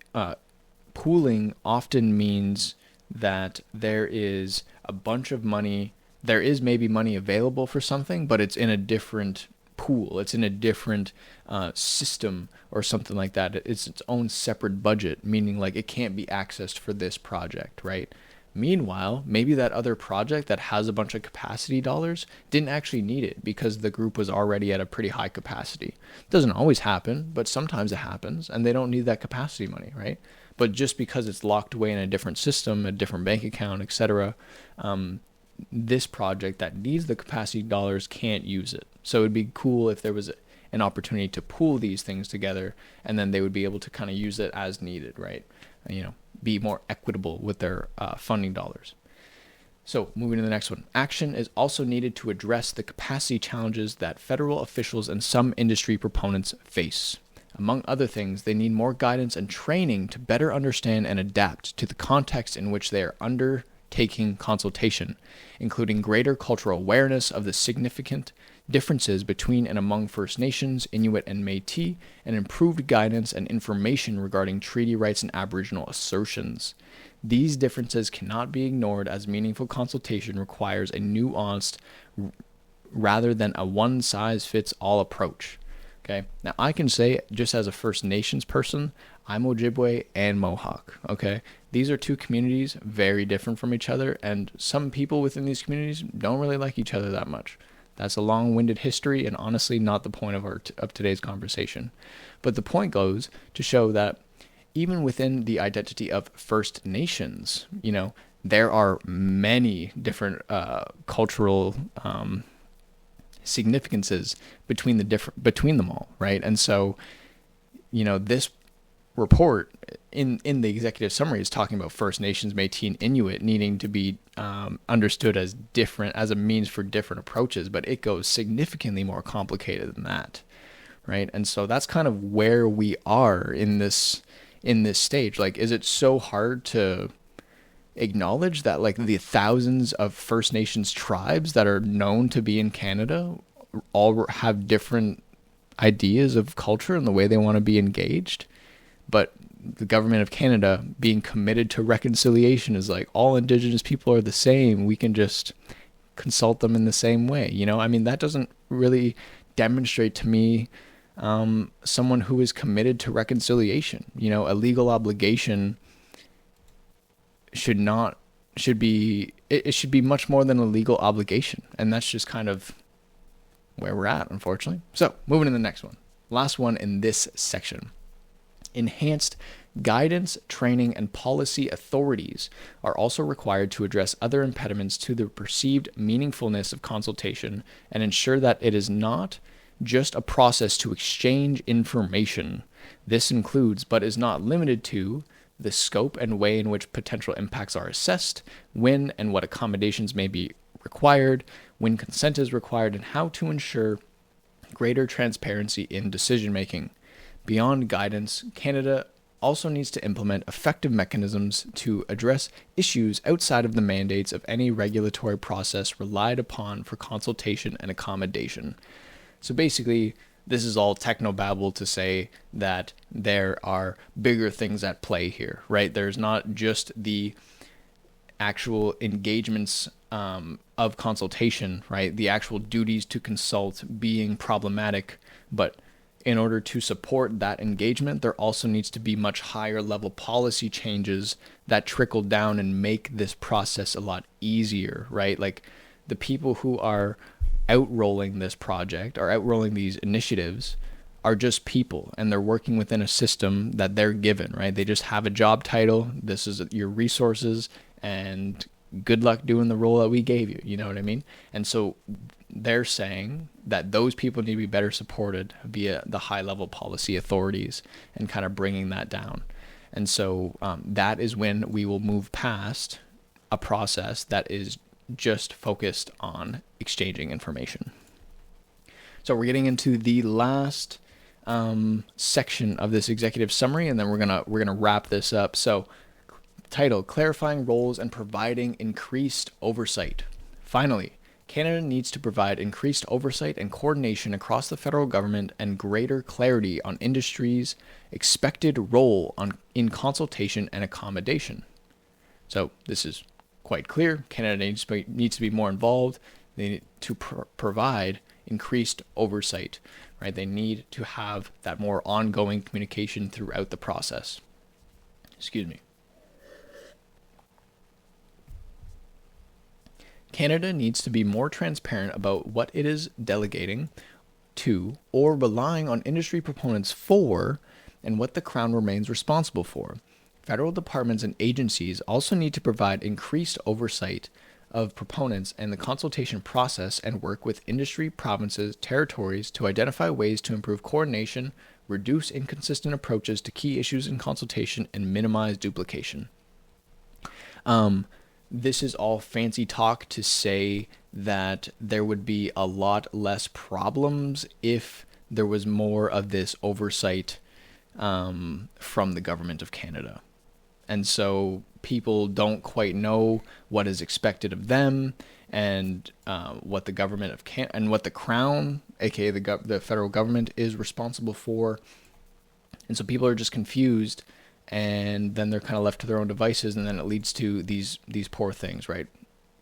pooling often means that there is a bunch of money, there is maybe money available for something, but it's in a different pool. It's in a different system or something like that. It's its own separate budget, meaning like it can't be accessed for this project, right? Meanwhile, maybe that other project that has a bunch of capacity dollars didn't actually need it because the group was already at a pretty high capacity. Doesn't always happen, but sometimes it happens, and they don't need that capacity money, right? But just because it's locked away in a different system, a different bank account, etc., this project that needs the capacity dollars can't use it. So it'd be cool if there was an opportunity to pool these things together, and then they would be able to kind of use it as needed, right? Be more equitable with their funding dollars. So moving to the next one. Action is also needed to address the capacity challenges that federal officials and some industry proponents face. Among other things, they need more guidance and training to better understand and adapt to the context in which they are undertaking consultation, including greater cultural awareness of the significant differences between and among First Nations, Inuit, and Métis, and improved guidance and information regarding treaty rights and Aboriginal assertions. These differences cannot be ignored as meaningful consultation requires a nuanced rather than a one-size-fits-all approach. Okay, now I can say, just as a First Nations person, I'm Ojibwe and Mohawk. Okay, these are two communities very different from each other, and some people within these communities don't really like each other that much. That's a long-winded history, and honestly not the point of today's conversation. But the point goes to show that even within the identity of First Nations, there are many different cultural significances between them all, right? And so, this report in the executive summary is talking about First Nations, Métis, and Inuit needing to be understood as different, as a means for different approaches, but it goes significantly more complicated than that, right? And so that's kind of where we are in this stage. Like, is it so hard to acknowledge that like the thousands of First Nations tribes that are known to be in Canada all have different ideas of culture and the way they want to be engaged, but the government of Canada being committed to reconciliation is like, all Indigenous people are the same, we can just consult them in the same way. That doesn't really demonstrate to me someone who is committed to reconciliation. A legal obligation should be much more than a legal obligation. And that's just kind of where we're at, unfortunately. So moving to the next one. Last one in this section. Enhanced guidance, training, and policy authorities are also required to address other impediments to the perceived meaningfulness of consultation and ensure that it is not just a process to exchange information. This includes, but is not limited to, the scope and way in which potential impacts are assessed, when and what accommodations may be required, when consent is required, and how to ensure greater transparency in decision-making. Beyond guidance, Canada also needs to implement effective mechanisms to address issues outside of the mandates of any regulatory process relied upon for consultation and accommodation. So basically, this is all technobabble to say that there are bigger things at play here, right? There's not just the actual engagements of consultation, right? The actual duties to consult being problematic, but in order to support that engagement, there also needs to be much higher level policy changes that trickle down and make this process a lot easier, right? Like the people who are outrolling this project or outrolling these initiatives are just people, and they're working within a system that they're given, right? They just have a job title. This is your resources, and good luck doing the role that we gave you. You know what I mean? And so they're saying that those people need to be better supported via the high level policy authorities and kind of bringing that down. And so that is when we will move past a process that is just focused on exchanging information. So we're getting into the last section of this executive summary, and then we're gonna wrap this up. So, title: Clarifying Roles and Providing Increased Oversight. Finally, Canada needs to provide increased oversight and coordination across the federal government and greater clarity on industry's expected role in consultation and accommodation. So this is quite clear. Canada needs to be more involved. They need to provide increased oversight, right? They need to have that more ongoing communication throughout the process. Excuse me. Canada needs to be more transparent about what it is delegating to or relying on industry proponents for, and what the Crown remains responsible for. Federal departments and agencies also need to provide increased oversight of proponents and the consultation process and work with industry, provinces, territories to identify ways to improve coordination, reduce inconsistent approaches to key issues in consultation, and minimize duplication. This is all fancy talk to say that there would be a lot less problems if there was more of this oversight from the government of Canada. And so people don't quite know what is expected of them, and what the government of and what the Crown, aka the federal government, is responsible for. And so people are just confused, and then they're kind of left to their own devices, and then it leads to these poor things, right?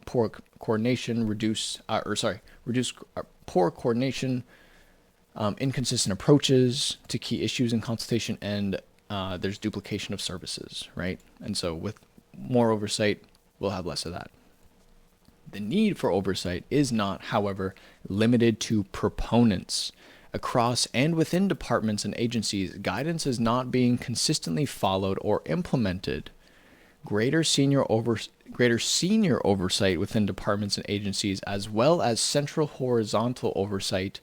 Poor coordination, poor coordination, inconsistent approaches to key issues in consultation, and there's duplication of services, right? And so with more oversight, we'll have less of that. The need for oversight is not, however, limited to proponents. Across and within departments and agencies, guidance is not being consistently followed or implemented. Greater senior oversight within departments and agencies, as well as central horizontal oversight,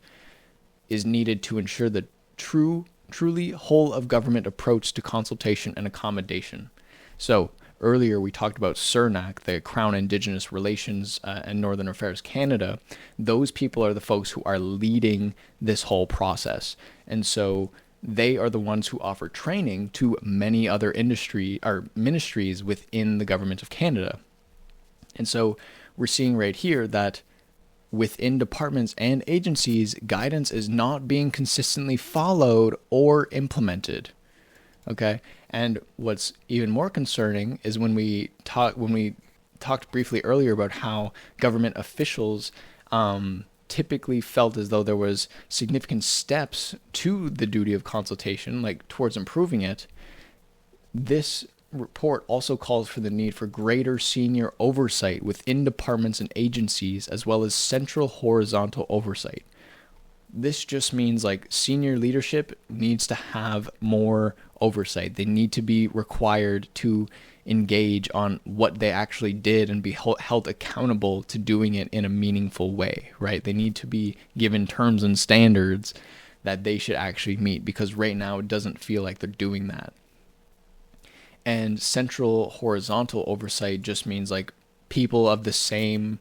is needed to ensure the truly whole of government approach to consultation and accommodation. So earlier we talked about CIRNAC, the Crown Indigenous Relations and Northern Affairs Canada. Those people are the folks who are leading this whole process. And so they are the ones who offer training to many other ministries within the government of Canada. And so we're seeing right here that within departments and agencies, guidance is not being consistently followed or implemented. Okay? And what's even more concerning is when we talked briefly earlier about how government officials typically felt as though there was significant steps to the duty of consultation, like towards improving it. This report also calls for the need for greater senior oversight within departments and agencies, as well as central horizontal oversight. This just means like senior leadership needs to have more oversight. They need to be required to engage on what they actually did and be held accountable to doing it in a meaningful way, right? They need to be given terms and standards that they should actually meet, because right now it doesn't feel like they're doing that. And central horizontal oversight just means like people of the same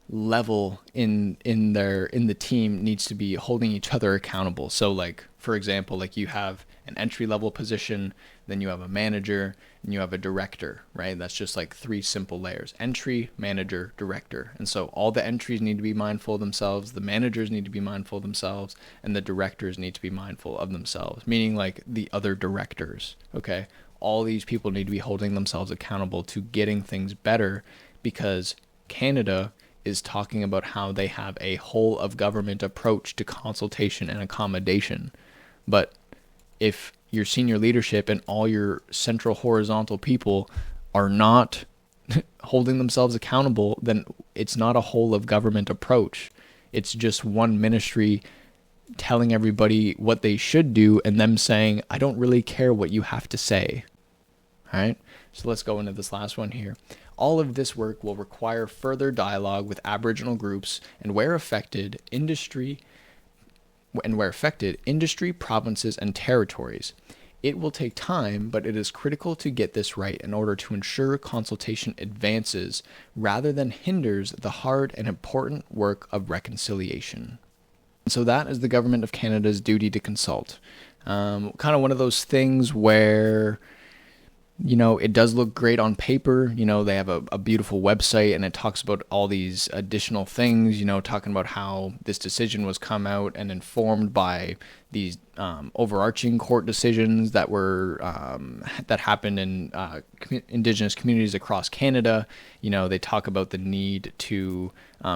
level in the team needs to be holding each other accountable. So like, for example, like you have an entry level position, then you have a manager, and you have a director, right? That's just like 3 simple layers: entry, manager, director. And so all the entries need to be mindful of themselves, the managers need to be mindful of themselves, and the directors need to be mindful of themselves, meaning like the other directors, okay? All these people need to be holding themselves accountable to getting things better, because Canada is talking about how they have a whole of government approach to consultation and accommodation. But if your senior leadership and all your central horizontal people are not holding themselves accountable, then it's not a whole of government approach. It's just one ministry telling everybody what they should do and them saying, I don't really care what you have to say. All right, so let's go into this last one here. All of this work will require further dialogue with Aboriginal groups, and where affected, industry, provinces, and territories. It will take time, but it is critical to get this right in order to ensure consultation advances rather than hinders the hard and important work of reconciliation. So that is the Government of Canada's duty to consult. Kind of one of those things where It does look great on paper. They have a beautiful website, and it talks about all these additional things, talking about how this decision was come out and informed by these overarching court decisions that were that happened in Indigenous communities across Canada. They talk about the need to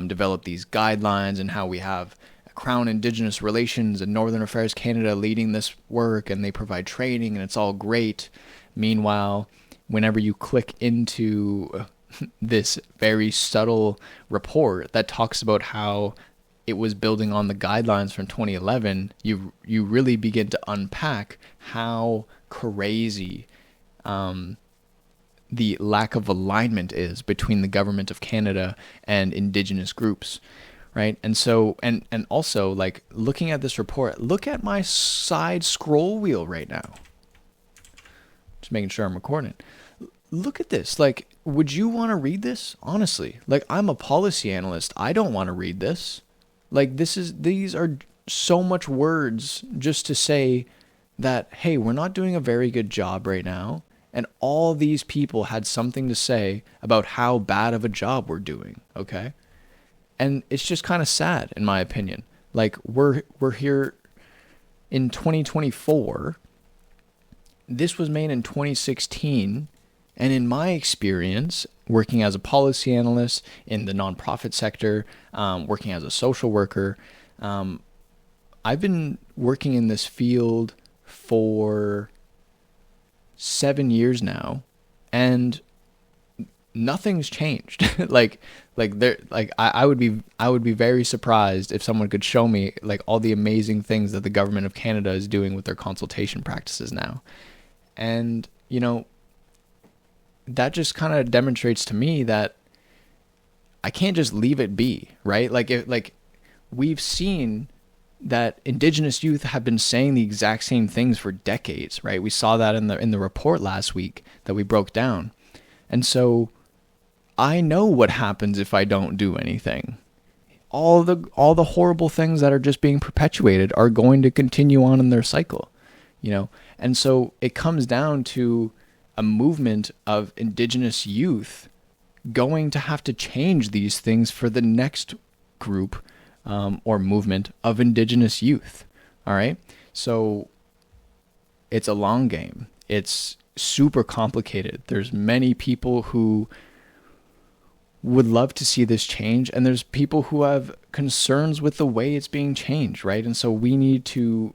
develop these guidelines and how we have Crown Indigenous Relations and Northern Affairs Canada leading this work, and they provide training, and it's all great. Meanwhile, whenever you click into this very subtle report that talks about how it was building on the guidelines from 2011, you really begin to unpack how crazy the lack of alignment is between the government of Canada and Indigenous groups, right? And so, and also, like, looking at this report, look at my side scroll wheel right now. Just making sure I'm recording. Look at this. Like, would you want to read this? Honestly, like, I'm a policy analyst. I don't want to read this. Like, these are so much words just to say that, hey, we're not doing a very good job right now. And all these people had something to say about how bad of a job we're doing. Okay. And it's just kind of sad, in my opinion. Like, we're here in 2024. This was made in 2016, and in my experience, working as a policy analyst in the nonprofit sector, working as a social worker, I've been working in this field for 7 years now, and nothing's changed. I would be very surprised if someone could show me like all the amazing things that the government of Canada is doing with their consultation practices now. And, that just kind of demonstrates to me that I can't just leave it be, right? We've seen that Indigenous youth have been saying the exact same things for decades, right? We saw that in the report last week that we broke down. And so I know what happens if I don't do anything. All the horrible things that are just being perpetuated are going to continue on in their cycle, And so it comes down to a movement of Indigenous youth going to have to change these things for the next group or movement of Indigenous youth. All right. So it's a long game. It's super complicated. There's many people who would love to see this change, and there's people who have concerns with the way it's being changed, right? And so we need to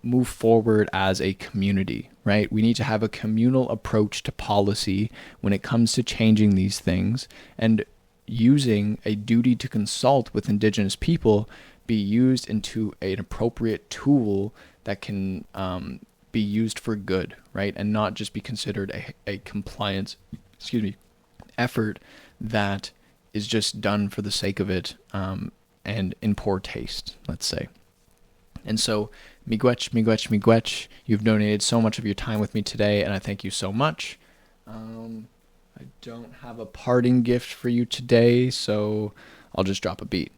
move forward as a community, right? We need to have a communal approach to policy when it comes to changing these things, and using a duty to consult with Indigenous people be used into an appropriate tool that can be used for good, right? And not just be considered a compliance, effort that is just done for the sake of it, and in poor taste, let's say. And so, miigwech, you've donated so much of your time with me today, and I thank you so much. I don't have a parting gift for you today, so I'll just drop a beat.